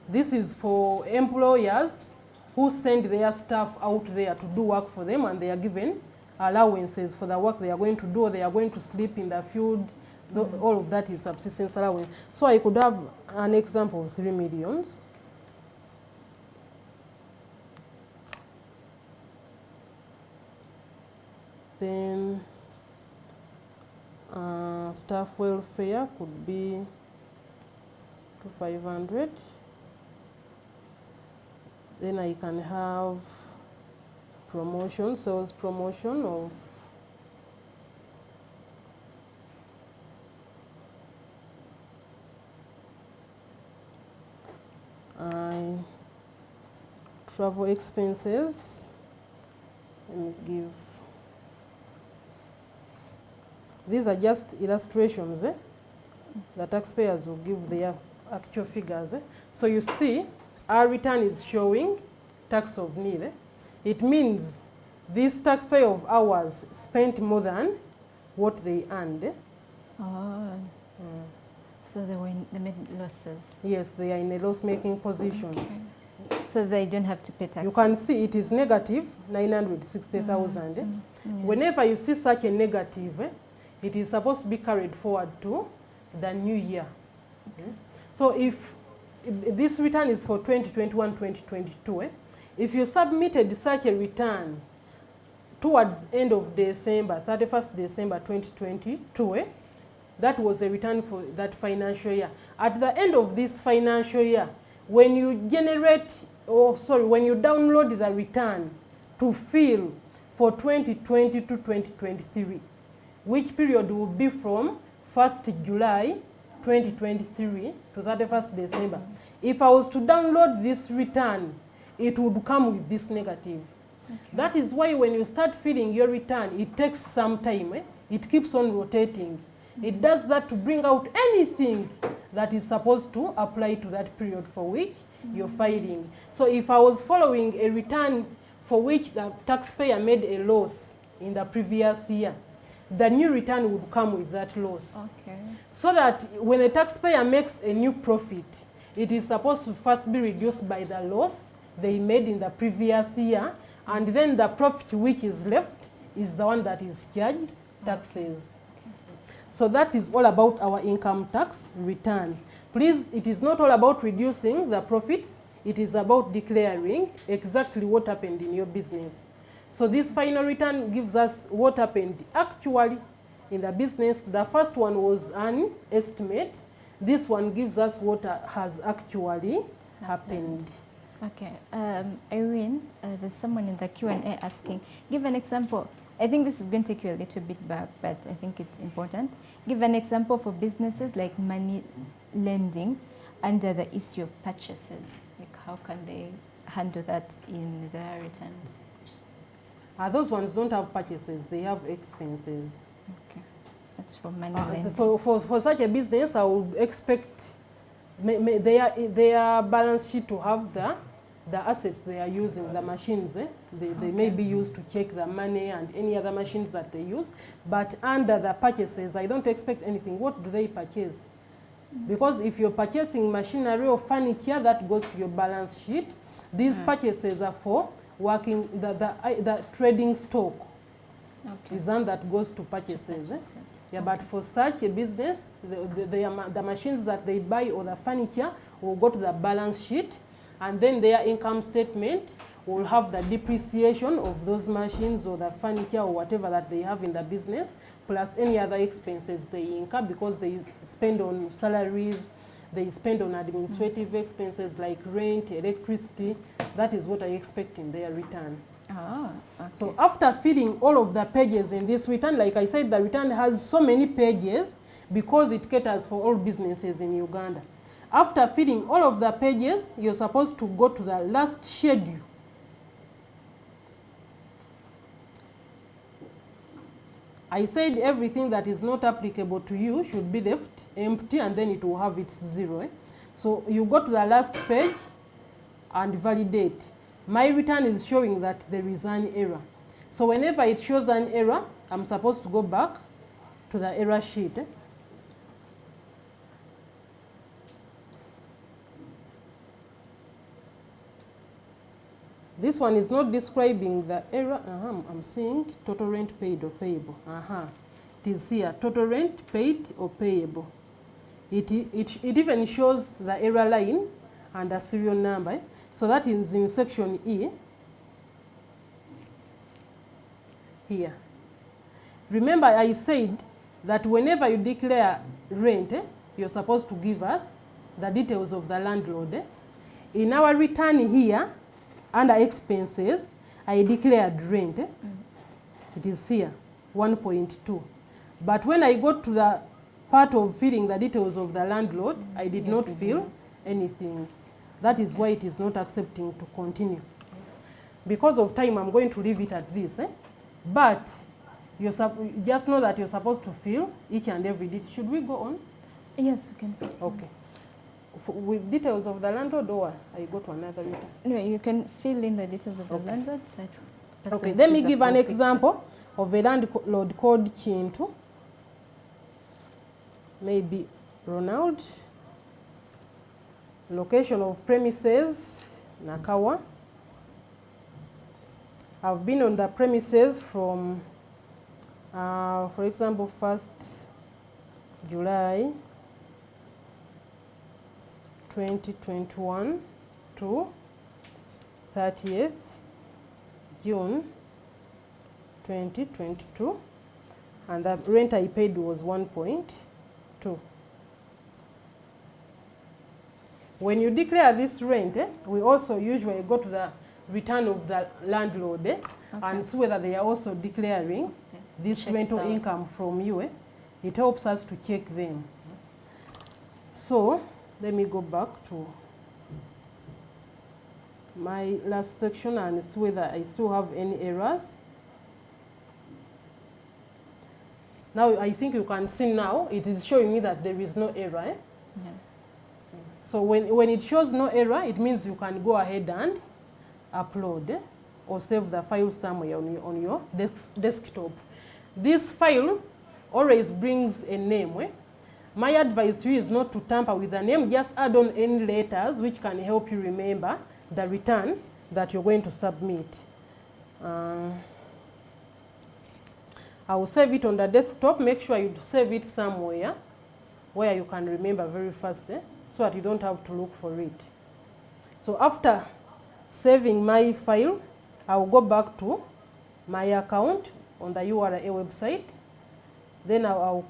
This is for employers who send their staff out there to do work for them, and they are given allowances for the work they are going to do, or they are going to sleep in the field. All of that is subsistence allowance. So I could have an example of 3 million. Then staff welfare could be to 500. Then I can have promotion, sales promotion of travel expenses. Let me give. These are just illustrations. The taxpayers will give their actual figures. So you see, our return is showing tax of nil. It means this taxpayer of ours spent more than what they earned. So they made losses. Yes, they are in a loss-making position. Okay. So they don't have to pay tax. You can see it is negative 960,000. Whenever you see such a negative, it is supposed to be carried forward to the new year. So if this return is for 2021-2022, if you submitted such a return towards end of December, 31st December 2022, that was a return for that financial year. At the end of this financial year, when you when you download the return to fill for 2020 to 2023, which period will be from 1st July 2023 to 31st December. If I was to download this return, it would come with this negative. That is why when you start filling your return, it takes some time. It keeps on rotating. It does that to bring out anything that is supposed to apply to that period for which you're filing. So if I was following a return for which the taxpayer made a loss in the previous year, the new return would come with that loss. So that when a taxpayer makes a new profit, it is supposed to first be reduced by the loss they made in the previous year, and then the profit which is left is the one that is charged taxes. So that is all about our income tax return. Please, it is not all about reducing the profits. It is about declaring exactly what happened in your business. So this final return gives us what happened actually in the business. The first one was an estimate. This one gives us what has actually happened. Okay, Irene, there's someone in the Q&A asking, give an example. I think this is going to take you a little bit back, but I think it's important. Give an example for businesses like money lending under the issue of purchases. Like how can they handle that in their returns? Those ones don't have purchases, they have expenses. Okay, that's for money lending. For such a business, I would expect their balance sheet to have the assets they are using, the machines. They may be used to check the money and any other machines that they use. But under the purchases, I don't expect anything. What do they purchase? Because if you're purchasing machinery or furniture, that goes to your balance sheet. These purchases are for working, the trading stock is one that goes to purchases. Yeah, but for such a business, the machines that they buy or the furniture will go to the balance sheet, and then their income statement will have the depreciation of those machines or the furniture or whatever that they have in the business, plus any other expenses they incur because they spend on salaries, they spend on administrative expenses like rent, electricity. That is what I expect in their return. Okay. So after filling all of the pages in this return, like I said, the return has so many pages because it caters for all businesses in Uganda. After filling all of the pages, you're supposed to go to the last schedule. I said everything that is not applicable to you should be left empty, and then it will have its zero. So you go to the last page and validate. My return is showing that there is an error. So whenever it shows an error, I'm supposed to go back to the error sheet. This one is not describing the error. I'm seeing total rent paid or payable. It is here, total rent paid or payable. It even shows the error line and the serial number. So that is in section E, here. Remember I said that whenever you declare rent, you're supposed to give us the details of the landlord. In our return here, under expenses, I declared rent. It is here, 1.2. But when I got to the part of filling the details of the landlord, I did not fill anything. That is why it is not accepting to continue. Because of time, I'm going to leave it at this. But just know that you're supposed to fill each and every detail. Should we go on? Yes, we can proceed. Okay. With details of the landlord, or I go to another return? No, you can fill in the details of the landlord. Okay, let me give an example of a landlord called Chintu. Maybe Ronald. Location of premises, Nakawa. I've been on the premises from, for example, 1st July 2021 to 30th June 2022, and the rent I paid was 1.2. When you declare this rent, we also usually go to the return of the landlord and see whether they are also declaring this rental income from you. It helps us to check them. So let me go back to my last section and see whether I still have any errors. Now I think you can see now it is showing me that there is no error. Yes. So when it shows no error, it means you can go ahead and upload or save the file somewhere on your desktop. This file always brings a name. My advice to you is not to tamper with the name, just add on any letters which can help you remember the return that you're going to submit. I will save it on the desktop. Make sure you save it somewhere where you can remember very fast, so that you don't have to look for it. So after saving my file, I will go back to my account on the URA website. Then I'll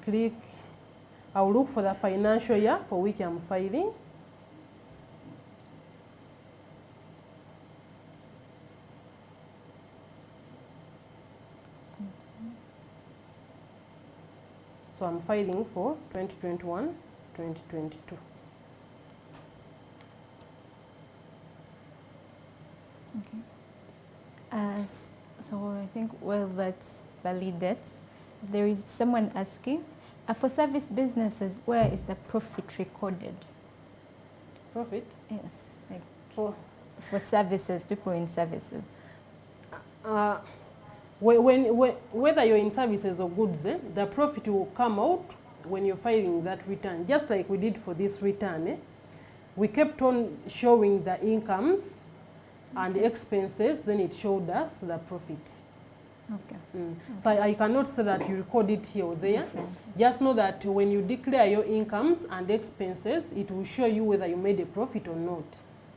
look for the financial year for which I'm filing. So I'm filing for 2021, 2022. Okay. So I think while that validates, there is someone asking, for service businesses, where is the profit recorded? Profit? Yes, like for services, people in services. Whether you're in services or goods, the profit will come out when you're filing that return. Just like we did for this return, we kept on showing the incomes and the expenses, then it showed us the profit. Okay. So I cannot say that you record it here or there. Just know that when you declare your incomes and expenses, it will show you whether you made a profit or not.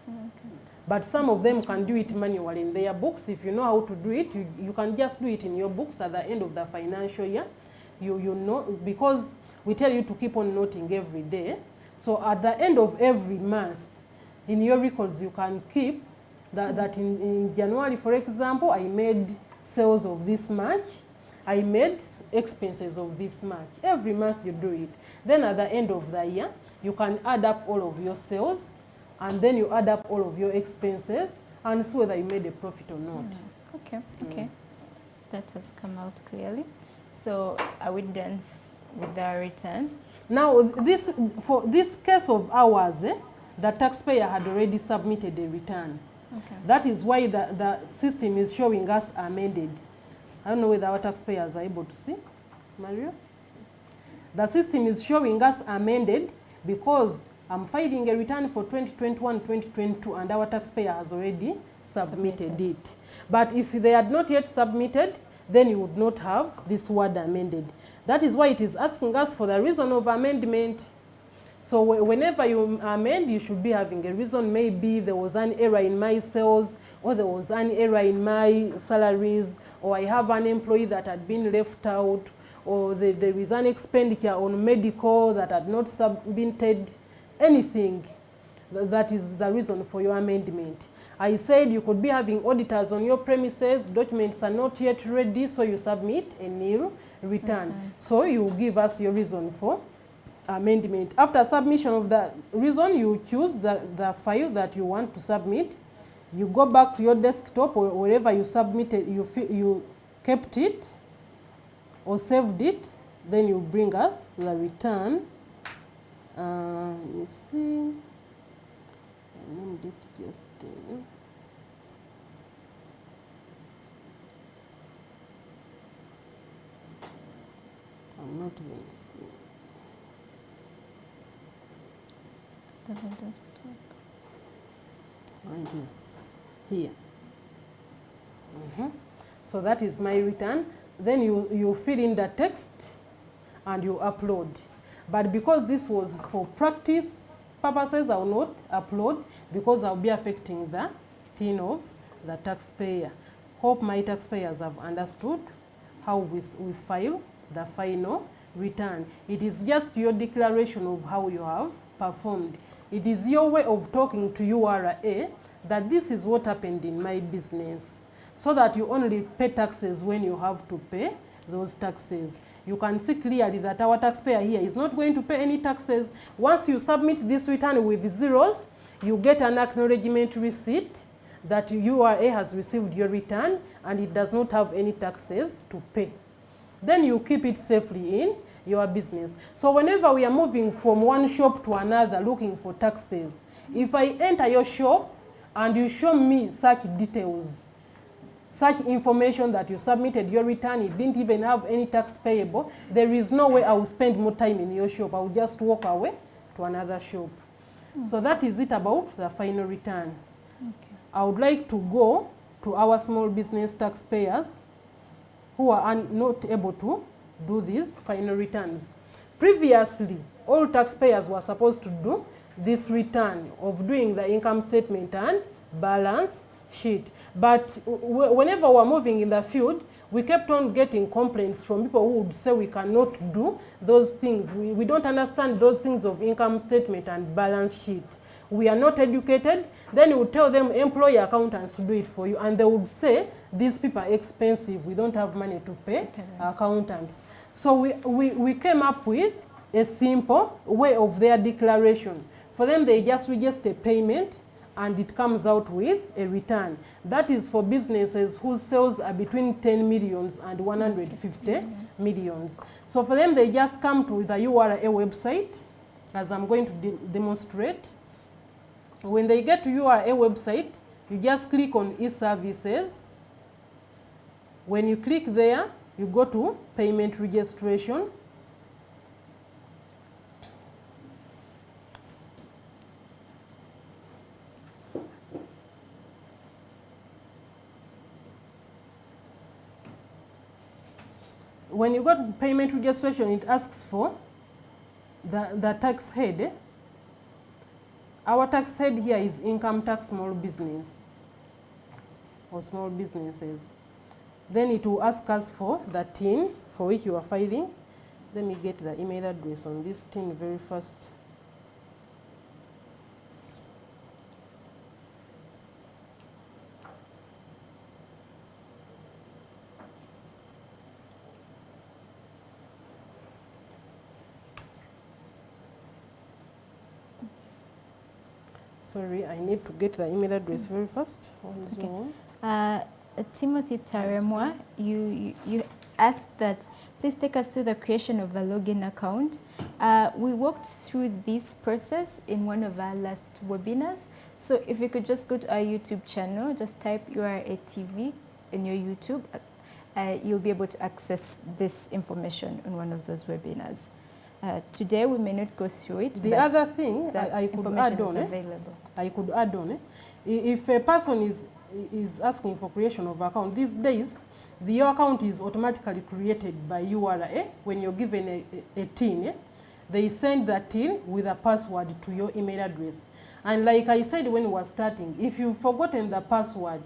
Okay. But some of them can do it manually in their books. If you know how to do it, you can just do it in your books at the end of the financial year. You know, because we tell you to keep on noting every day. So at the end of every month, in your records, you can keep that in January, for example, I made sales of this much, I made expenses of this much. Every month you do it. Then at the end of the year, you can add up all of your sales, and then you add up all of your expenses and see whether you made a profit or not. Okay, okay. That has come out clearly. So are we done with the return? Now, for this case of ours, the taxpayer had already submitted a return. Okay. That is why the system is showing us amended. I don't know whether our taxpayers are able to see. Mario? The system is showing us amended because I'm filing a return for 2021, 2022, and our taxpayer has already submitted it. But if they had not yet submitted, then you would not have this word amended. That is why it is asking us for the reason of amendment. So whenever you amend, you should be having a reason. Maybe there was an error in my sales, or there was an error in my salaries, or I have an employee that had been left out, or there is an expenditure on medical that had not submitted. Anything, that is the reason for your amendment. I said you could be having auditors on your premises, documents are not yet ready, so you submit a nil return. So you give us your reason for amendment. After submission of the reason, you choose the file that you want to submit. You go back to your desktop or wherever you submitted, you kept it or saved it, then you bring us the return. Let me see. I named it just. I'm not even seeing. And it is here. So that is my return. Then you fill in the text and you upload. But because this was for practice purposes, I will not upload because I'll be affecting the tin of the taxpayer. Hope my taxpayers have understood how we file the final return. It is just your declaration of how you have performed. It is your way of talking to URA that this is what happened in my business, so that you only pay taxes when you have to pay those taxes. You can see clearly that our taxpayer here is not going to pay any taxes. Once you submit this return with zeros, you get an acknowledgement receipt that URA has received your return and it does not have any taxes to pay. Then you keep it safely in your business. So whenever we are moving from one shop to another looking for taxes, if I enter your shop and you show me such details, such information that you submitted your return, it didn't even have any tax payable, there is no way I will spend more time in your shop. I will just walk away to another shop. So that is it about the final return. I would like to go to our small business taxpayers who are not able to do these final returns. Previously, all taxpayers were supposed to do this return of doing the income statement and balance sheet. But whenever we're moving in the field, we kept on getting complaints from people who would say we cannot do those things. We don't understand those things of income statement and balance sheet. We are not educated. Then you would tell them employ accountants to do it for you, and they would say these people are expensive. We don't have money to pay accountants. So we came up with a simple way of their declaration. For them, they just register a payment and it comes out with a return. That is for businesses whose sales are between 10 millions and 150 millions. So for them, they just come to the URA website, as I'm going to demonstrate. When they get to URA website, you just click on e-services. When you click there, you go to payment registration. When you go to payment registration, it asks for the tax head. Our tax head here is income tax small business or small businesses. Then it will ask us for the TIN for which you are filing. Let me get the email address on this TIN very fast. Sorry, I need to get the email address very fast. Okay. Timothy Taremwa, you asked that please take us through the creation of a login account. We walked through this process in one of our last webinars. So if you could just go to our YouTube channel, just type URA TV in your YouTube, you'll be able to access this information on one of those webinars. Today we may not go through it. The other thing I could add on, if a person is asking for creation of account, these days your account is automatically created by URA. When you're given a TIN, they send that TIN with a password to your email address. And like I said when we were starting, if you've forgotten the password,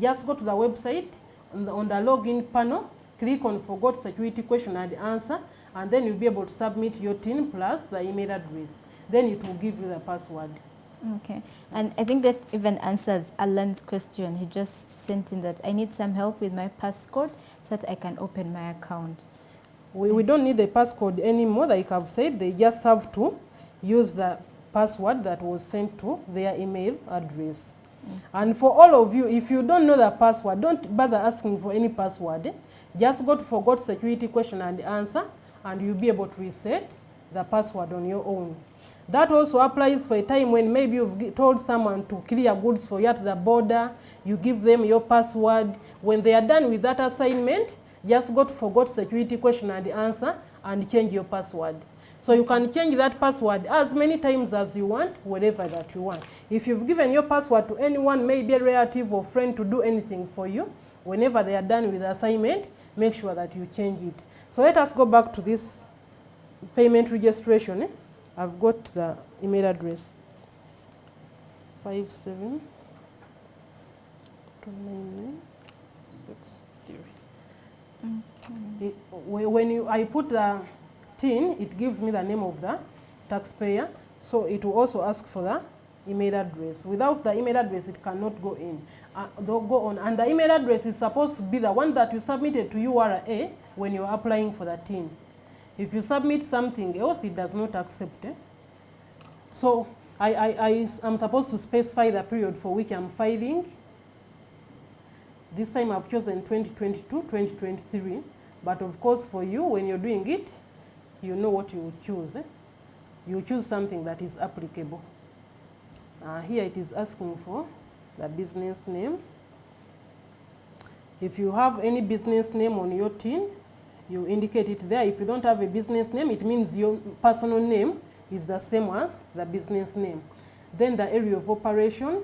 just go to the website on the login panel, click on forgot security question and answer, and then you'll be able to submit your TIN plus the email address. Then it will give you the password. Okay, and I think that even answers Alan's question. He just sent in that I need some help with my passcode so that I can open my account. We don't need the passcode anymore. Like I've said, they just have to use the password that was sent to their email address. And for all of you, if you don't know the password, don't bother asking for any password. Just go to forgot security question and answer, and you'll be able to reset the password on your own. That also applies for a time when maybe you've told someone to clear goods for you at the border. You give them your password. When they are done with that assignment, just go to forgot security question and answer and change your password. So you can change that password as many times as you want, whatever that you want. If you've given your password to anyone, maybe a relative or friend, to do anything for you, whenever they are done with the assignment, make sure that you change it. So let us go back to this payment registration. I've got the email address 5729963. When I put the TIN, it gives me the name of the taxpayer, so it will also ask for the email address. Without the email address, it cannot go on. And the email address is supposed to be the one that you submitted to URA when you're applying for the TIN. If you submit something else, it does not accept it. So I'm supposed to specify the period for which I'm filing. This time I've chosen 2022, 2023. But of course for you, when you're doing it, you know what you will choose. You choose something that is applicable. Here it is asking for the business name. If you have any business name on your TIN, you indicate it there. If you don't have a business name, it means your personal name is the same as the business name. Then the area of operation.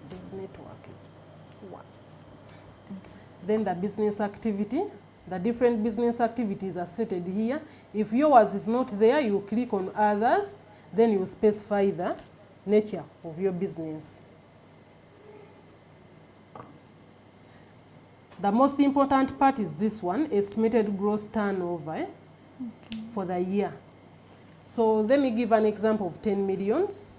This network is one. Okay. Then the business activity. The different business activities are stated here. If yours is not there, you click on others, then you specify the nature of your business. The most important part is this one, estimated gross turnover for the year. So let me give an example of 10 millions.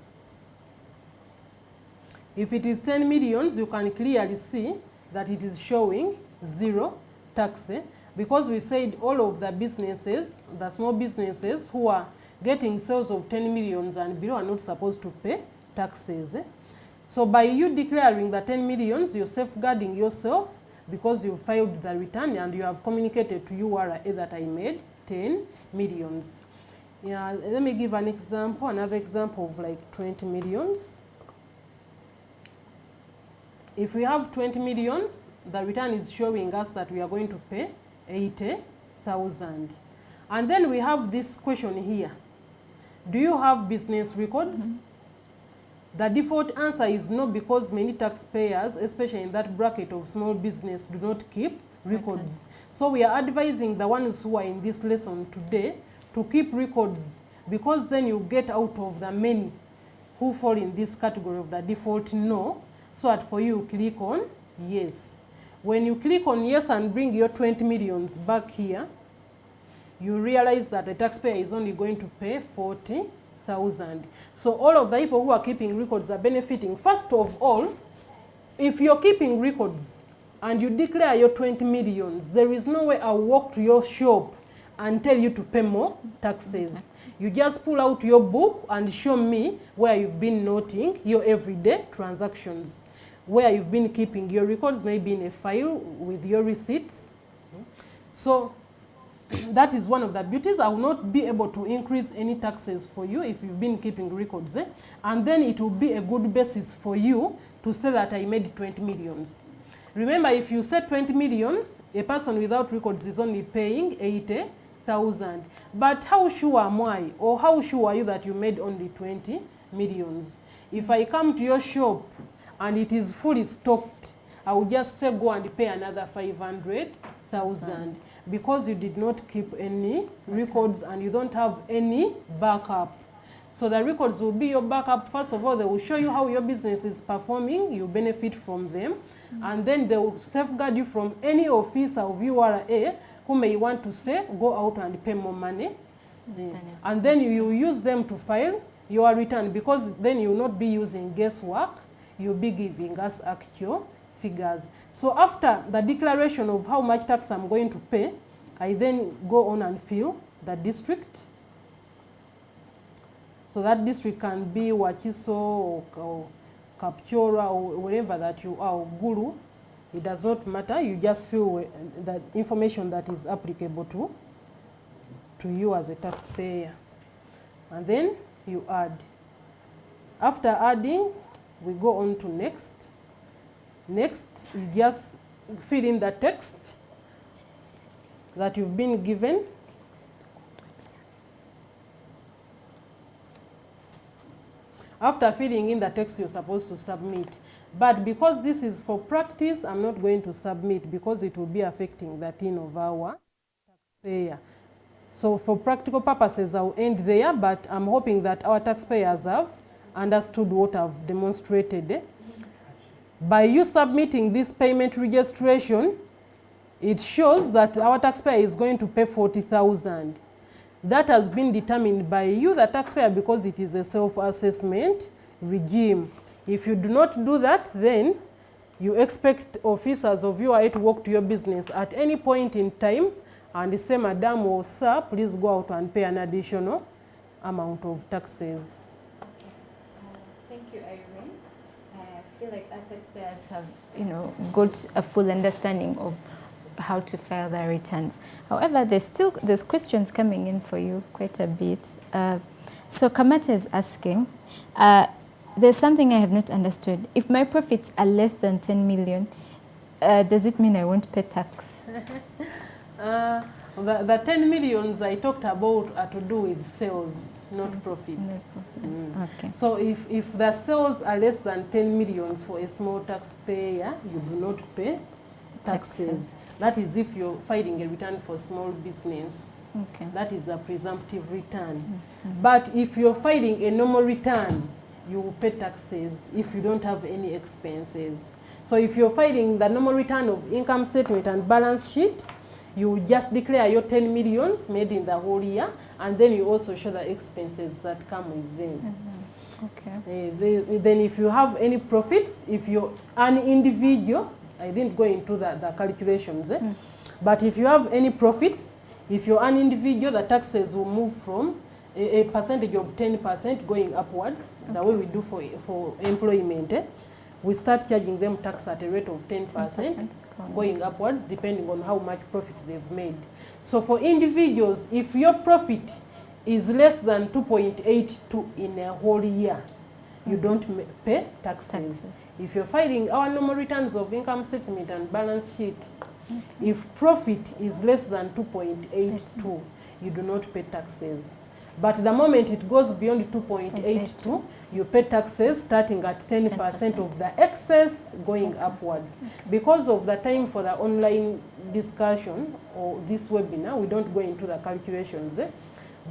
If it is 10 millions, you can clearly see that it is showing 0 tax, because we said all of the businesses, the small businesses who are getting sales of 10 millions and below are not supposed to pay taxes. So by you declaring the 10 millions, you're safeguarding yourself because you filed the return and you have communicated to URA that I made 10 millions. Yeah, let me give an example, another example of like 20 millions. If we have 20 millions, the return is showing us that we are going to pay 80,000. And then we have this question here. Do you have business records? The default answer is no, because many taxpayers, especially in that bracket of small business, do not keep records. So we are advising the ones who are in this lesson today to keep records, because then you get out of the many who fall in this category of the default no. So that for you, click on yes. When you click on yes and bring your 20 millions back here, you realize that the taxpayer is only going to pay 40,000. So all of the people who are keeping records are benefiting. First of all, if you're keeping records and you declare your 20 millions, there is no way I'll walk to your shop and tell you to pay more taxes. You just pull out your book and show me where you've been noting your everyday transactions, where you've been keeping your records, maybe in a file with your receipts. So that is one of the beauties. I will not be able to increase any taxes for you if you've been keeping records. And then it will be a good basis for you to say that I made 20 millions. Remember, if you say 20 millions, a person without records is only paying 80,000. But how sure am I, or how sure are you that you made only 20 millions? If I come to your shop and it is fully stocked, I will just say go and pay another 500,000, because you did not keep any records and you don't have any backup. So the records will be your backup. First of all, they will show you how your business is performing, you benefit from them, and then they will safeguard you from any officer of URA who may want to say, go out and pay more money. And then you use them to file your return, because then you will not be using guesswork, you'll be giving us actual figures. So after the declaration of how much tax I'm going to pay, I then go on and fill the district. So that district can be Wachiso or Kapchora or wherever that you are, or Gulu. It does not matter. You just fill the information that is applicable to you as a taxpayer. And then you add. After adding, we go on to next. Next, you just fill in the text that you've been given. After filling in the text, you're supposed to submit. But because this is for practice, I'm not going to submit, because it will be affecting the tin of our taxpayer. So for practical purposes, I'll end there, but I'm hoping that our taxpayers have understood what I've demonstrated. By you submitting this payment registration, it shows that our taxpayer is going to pay 40,000. That has been determined by you, the taxpayer, because it is a self-assessment regime. If you do not do that, then you expect officers of URA to walk to your business at any point in time and say, Madam or Sir, please go out and pay an additional amount of taxes. Thank you, Irene. I feel like our taxpayers have, got a full understanding of how to file their returns. However, there's questions coming in for you quite a bit. So Kamata is asking, there's something I have not understood. If my profits are less than 10 million, does it mean I won't pay tax? The 10 millions I talked about are to do with sales, not profit. Okay. So if the sales are less than 10 millions for a small taxpayer, you do not pay taxes. That is if you're filing a return for small business. Okay. That is a presumptive return. But if you're filing a normal return, you will pay taxes if you don't have any expenses. So if you're filing the normal return of income statement and balance sheet, you just declare your 10 millions made in the whole year, and then you also show the expenses that come with them. Okay. Then if you have any profits, if you're an individual, I didn't go into the calculations, but if you have any profits, if you're an individual, the taxes will move from a percentage of 10% going upwards, the way we do for employment. We start charging them tax at a rate of 10% going upwards, depending on how much profit they've made. So for individuals, if your profit is less than 2.82 in a whole year, you don't pay taxes. If you're filing our normal returns of income statement and balance sheet, if profit is less than 2.82, you do not pay taxes. But the moment it goes beyond 2.82, you pay taxes starting at 10% of the excess going upwards. Because of the time for the online discussion or this webinar, we don't go into the calculations.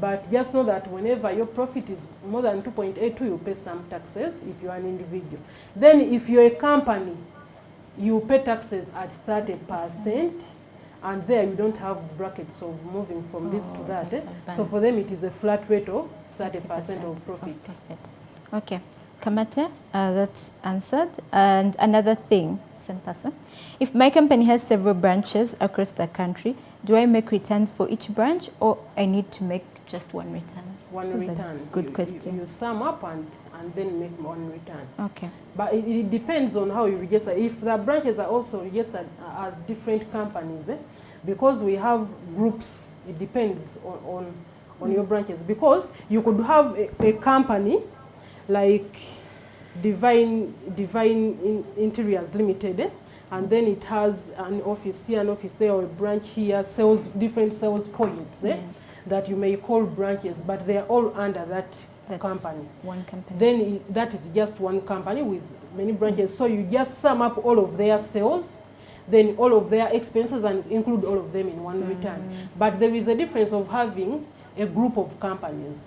But just know that whenever your profit is more than 2.82, you pay some taxes if you're an individual. Then if you're a company, you pay taxes at 30%. And there you don't have brackets of moving from this to that. So for them it is a flat rate of 30% of profit. Okay, Kamate, that's answered. And another thing, same person. If my company has several branches across the country, do I make returns for each branch, or I need to make just one return? One return. Good question. You sum up and then make one return. Okay. But it depends on how you register. If the branches are also registered as different companies, because we have groups, it depends on your branches. Because you could have a company like Divine Interiors Limited, and then it has an office here, an office there, or a branch here, different sales points that you may call branches, but they are all under that company. One company. Then that is just one company with many branches. So you just sum up all of their sales, then all of their expenses, and include all of them in one return. But there is a difference of having a group of companies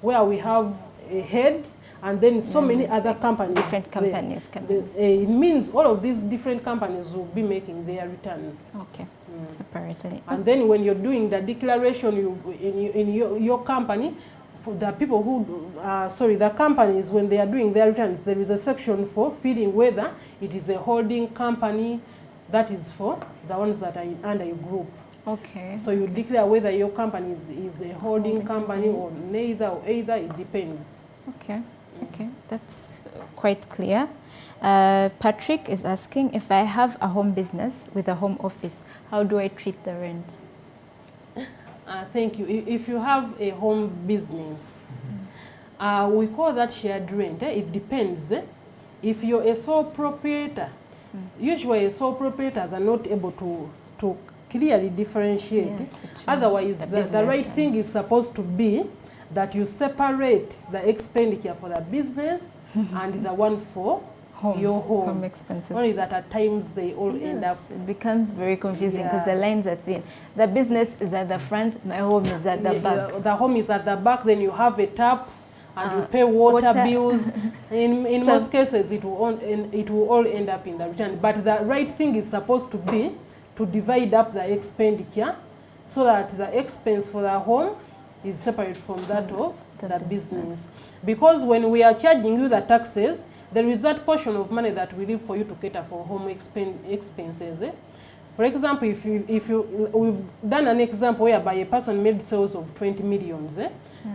where we have a head and then so many other companies. Different companies. It means all of these different companies will be making their returns. Okay. Separately. And then when you're doing the declaration in your company, for the people who, the companies, when they are doing their returns, there is a section for feeding whether it is a holding company. That is for the ones that are under your group. Okay. So you declare whether your company is a holding company or neither or either, it depends. Okay. Okay, that's quite clear. Patrick is asking, if I have a home business with a home office, how do I treat the rent? Thank you. If you have a home business, we call that shared rent. It depends. If you're a sole proprietor, usually sole proprietors are not able to clearly differentiate. Yes, otherwise, the right thing is supposed to be that you separate the expenditure for the business and the one for your home expenses. Only that at times they all end up. It becomes very confusing because the lines are thin. The business is at the front, my home is at the back. The home is at the back, then you have a tap and you pay water bills. In most cases, it will all end up in the return. But the right thing is supposed to be to divide up the expenditure so that the expense for the home is separate from that of the business. Because when we are charging you the taxes, there is that portion of money that we leave for you to cater for home expenses. For example, we've done an example whereby a person made sales of 20 millions,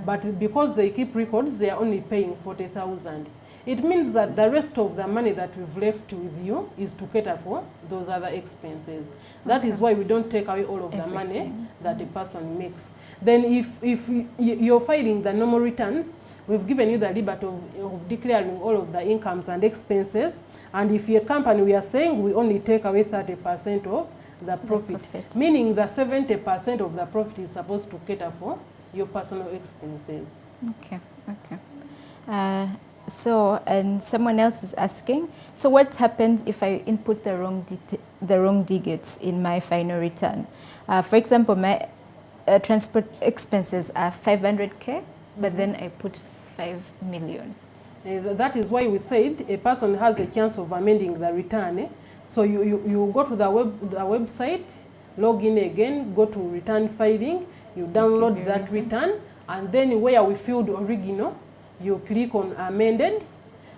but because they keep records, they are only paying 40,000. It means that the rest of the money that we've left with you is to cater for those other expenses. That is why we don't take away all of the money that a person makes. Then if you're filing the normal returns, we've given you the liberty of declaring all of the incomes and expenses. And if you're a company, we are saying we only take away 30% of the profit, meaning the 70% of the profit is supposed to cater for your personal expenses. Okay, okay. So, and someone else is asking, so what happens if I input the wrong digits in my final return? For example, my transport expenses are 500K, but then I put 5 million. That is why we said a person has a chance of amending the return. So you go to the website, log in again, go to return filing, you download that return, and then where we filled original, you click on amended,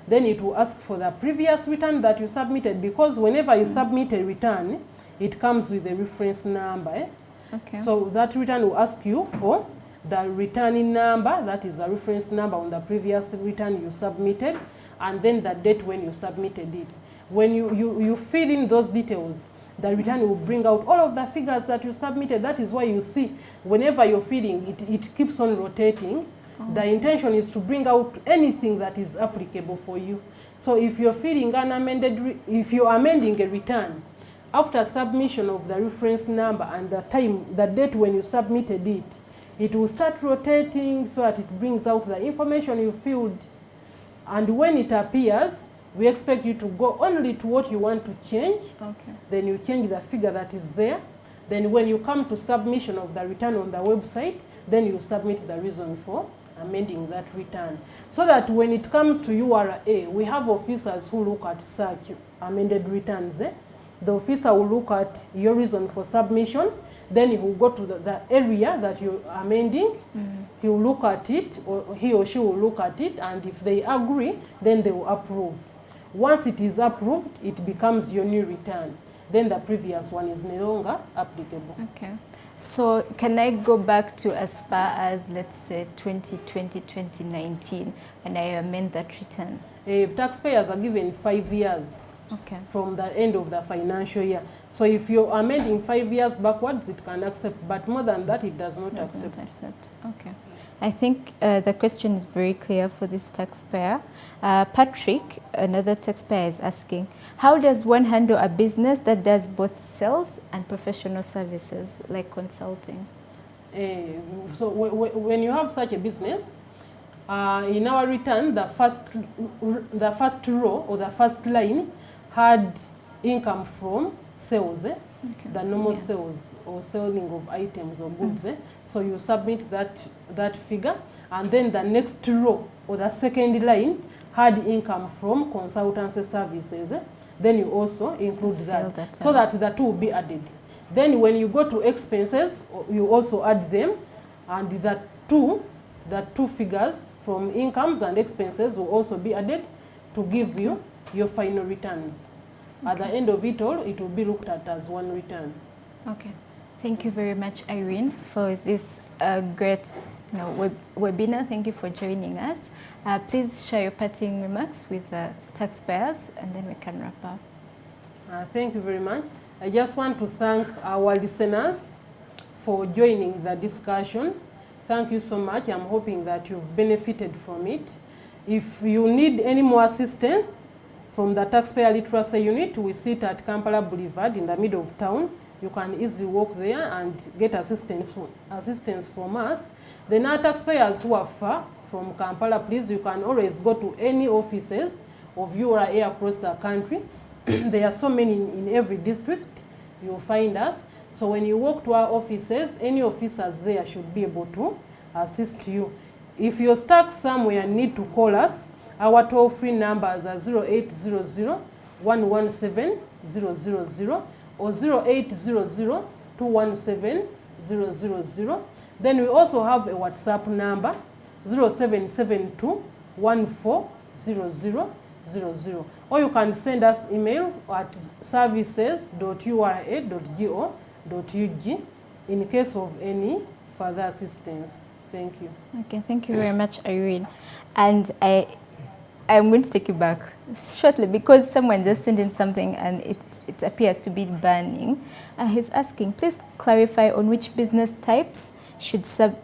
then it will ask for the previous return that you submitted, because whenever you submit a return, it comes with a reference number. Okay. So that return will ask you for the returning number, that is the reference number on the previous return you submitted, and then the date when you submitted it. When you fill in those details, the return will bring out all of the figures that you submitted. That is why you see, whenever you're filling, it keeps on rotating. The intention is to bring out anything that is applicable for you. So if you're filling an amended, if you're amending a return, after submission of the reference number and the date when you submitted it, it will start rotating so that it brings out the information you filled. And when it appears, we expect you to go only to what you want to change. Okay. Then you change the figure that is there. Then when you come to submission of the return on the website, then you submit the reason for amending that return. So that when it comes to URA, we have officers who look at such amended returns. The officer will look at your reason for submission, then he will go to the area that you're amending. He will look at it, or he or she will look at it, and if they agree, then they will approve. Once it is approved, it becomes your new return. Then the previous one is no longer applicable. Okay. So can I go back to as far as, let's say, 2020, 2019, and I amend that return? Taxpayers are given 5 years from the end of the financial year. So if you're amending 5 years backwards, it can accept, but more than that, it does not accept. Okay. I think the question is very clear for this taxpayer. Patrick, another taxpayer, is asking, how does one handle a business that does both sales and professional services, like consulting? So when you have such a business, in our return, the first row or the first line had income from sales, the normal sales or selling of items or goods. So you submit that figure, and then the next row or the second line had income from consultancy services. Then you also include that, so that the two will be added. Then when you go to expenses, you also add them, and the two figures from incomes and expenses will also be added to give you your final returns. At the end of it all, it will be looked at as one return. Okay. Thank you very much, Irene, for this great webinar. Thank you for joining us. Please share your parting remarks with the taxpayers, and then we can wrap up. Thank you very much. I just want to thank our listeners for joining the discussion. Thank you so much. I'm hoping that you've benefited from it. If you need any more assistance from the Taxpayer Literacy Unit, we sit at Kampala Boulevard in the middle of town. You can easily walk there and get assistance from us. Then our taxpayers who are far from Kampala, please, you can always go to any offices of URA across the country. There are so many in every district. You'll find us. So when you walk to our offices, any officers there should be able to assist you. If you're stuck somewhere and need to call us, our toll-free numbers are 0800 117 000 or 0800 217 000. Then we also have a WhatsApp number, 0772 140000. Or you can send us email at services.ura.go.ug in case of any further assistance. Thank you. Okay, thank you very much, Irene. And I'm going to take you back shortly because someone just sent in something and it appears to be burning. He's asking, please clarify on which business types should submit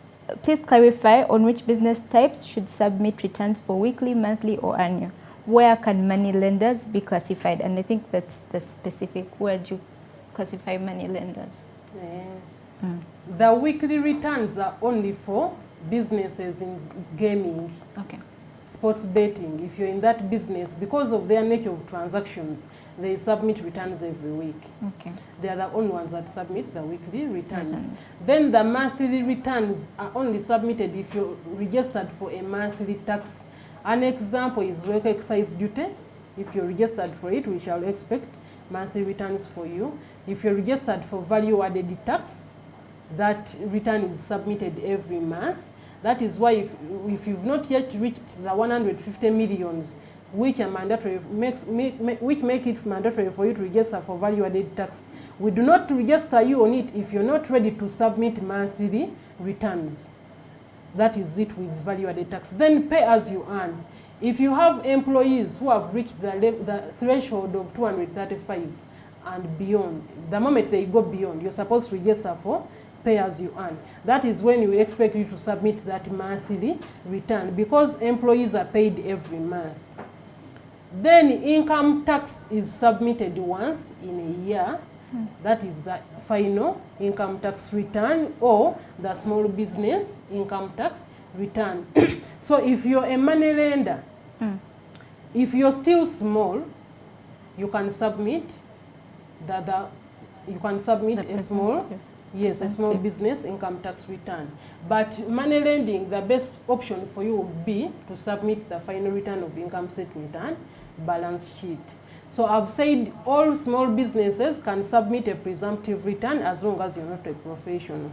returns for weekly, monthly, or annual. Where can money lenders be classified? And I think that's the specific. Where do you classify money lenders? The weekly returns are only for businesses in gaming. sports betting, if you're in that business, because of their nature of transactions, they submit returns every week. Okay. They are the only ones that submit the weekly returns. Then the monthly returns are only submitted if you're registered for a monthly tax. An example is work excise duty. If you're registered for it, we shall expect monthly returns for you. If you're registered for value-added tax, that return is submitted every month. That is why if you've not yet reached the 150 millions, which are mandatory, which make it mandatory for you to register for value-added tax, we do not register you on it if you're not ready to submit monthly returns. That is it with value-added tax. Then pay as you earn. If you have employees who have reached the threshold of 235 and beyond, the moment they go beyond, you're supposed to register for pay as you earn. That is when we expect you to submit that monthly return, because employees are paid every month. Then income tax is submitted once in a year. That is the final income tax return, or the small business income tax return. So if you're a money lender, if you're still small, you can submit a small business income tax return. But money lending, the best option for you would be to submit the final return of income statement and balance sheet. So I've said all small businesses can submit a presumptive return as long as you're not a professional.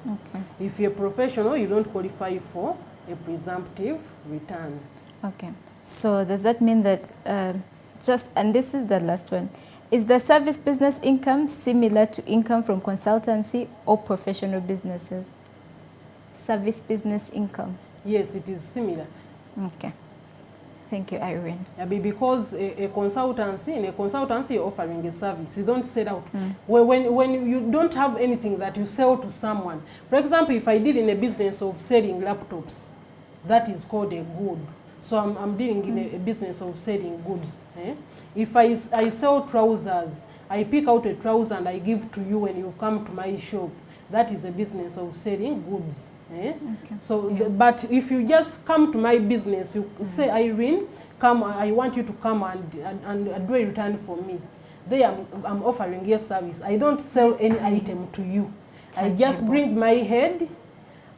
Okay. If you're a professional, you don't qualify for a presumptive return. Okay. So does that mean that and this is the last one, is the service business income similar to income from consultancy or professional businesses? Service business income. Yes, it is similar. Okay. Thank you, Irene. Yeah, because in a consultancy, you're offering a service. You don't set out. When you don't have anything that you sell to someone. For example, if I did in a business of selling laptops, that is called a good. So I'm dealing in a business of selling goods. If I sell trousers, I pick out a trouser and I give to you when you come to my shop. That is a business of selling goods. Okay. So, but if you just come to my business, you say, Irene, come, I want you to come and do a return for me. There I'm offering your service. I don't sell any item to you. Tangible. I just bring my head,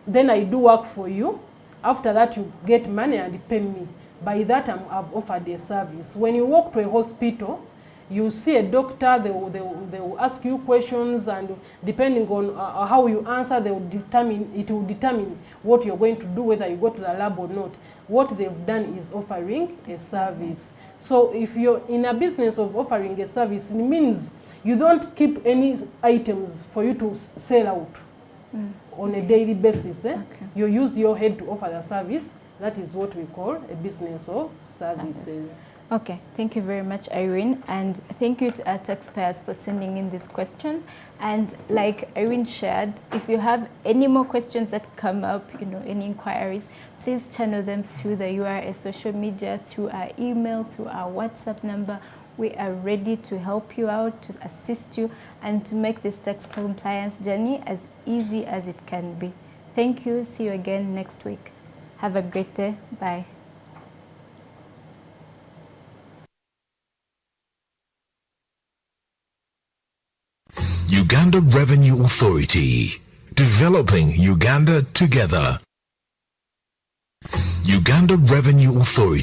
then I do work for you. After that, you get money and pay me. By that, I've offered a service. When you walk to a hospital, you see a doctor, they will ask you questions, and depending on how you answer, it will determine what you're going to do, whether you go to the lab or not. What they've done is offering a service. So if you're in a business of offering a service, it means you don't keep any items for you to sell out on a daily basis. You use your head to offer the service. That is what we call a business of services. Okay, thank you very much, Irene, and thank you to our taxpayers for sending in these questions. And like Irene shared, if you have any more questions that come up, any inquiries, please channel them through the URA social media, through our email, through our WhatsApp number. We are ready to help you out, to assist you, and to make this tax compliance journey as easy as it can be. Thank you. See you again next week. Have a great day. Bye. Uganda Revenue Authority, developing Uganda together. Uganda Revenue Authority.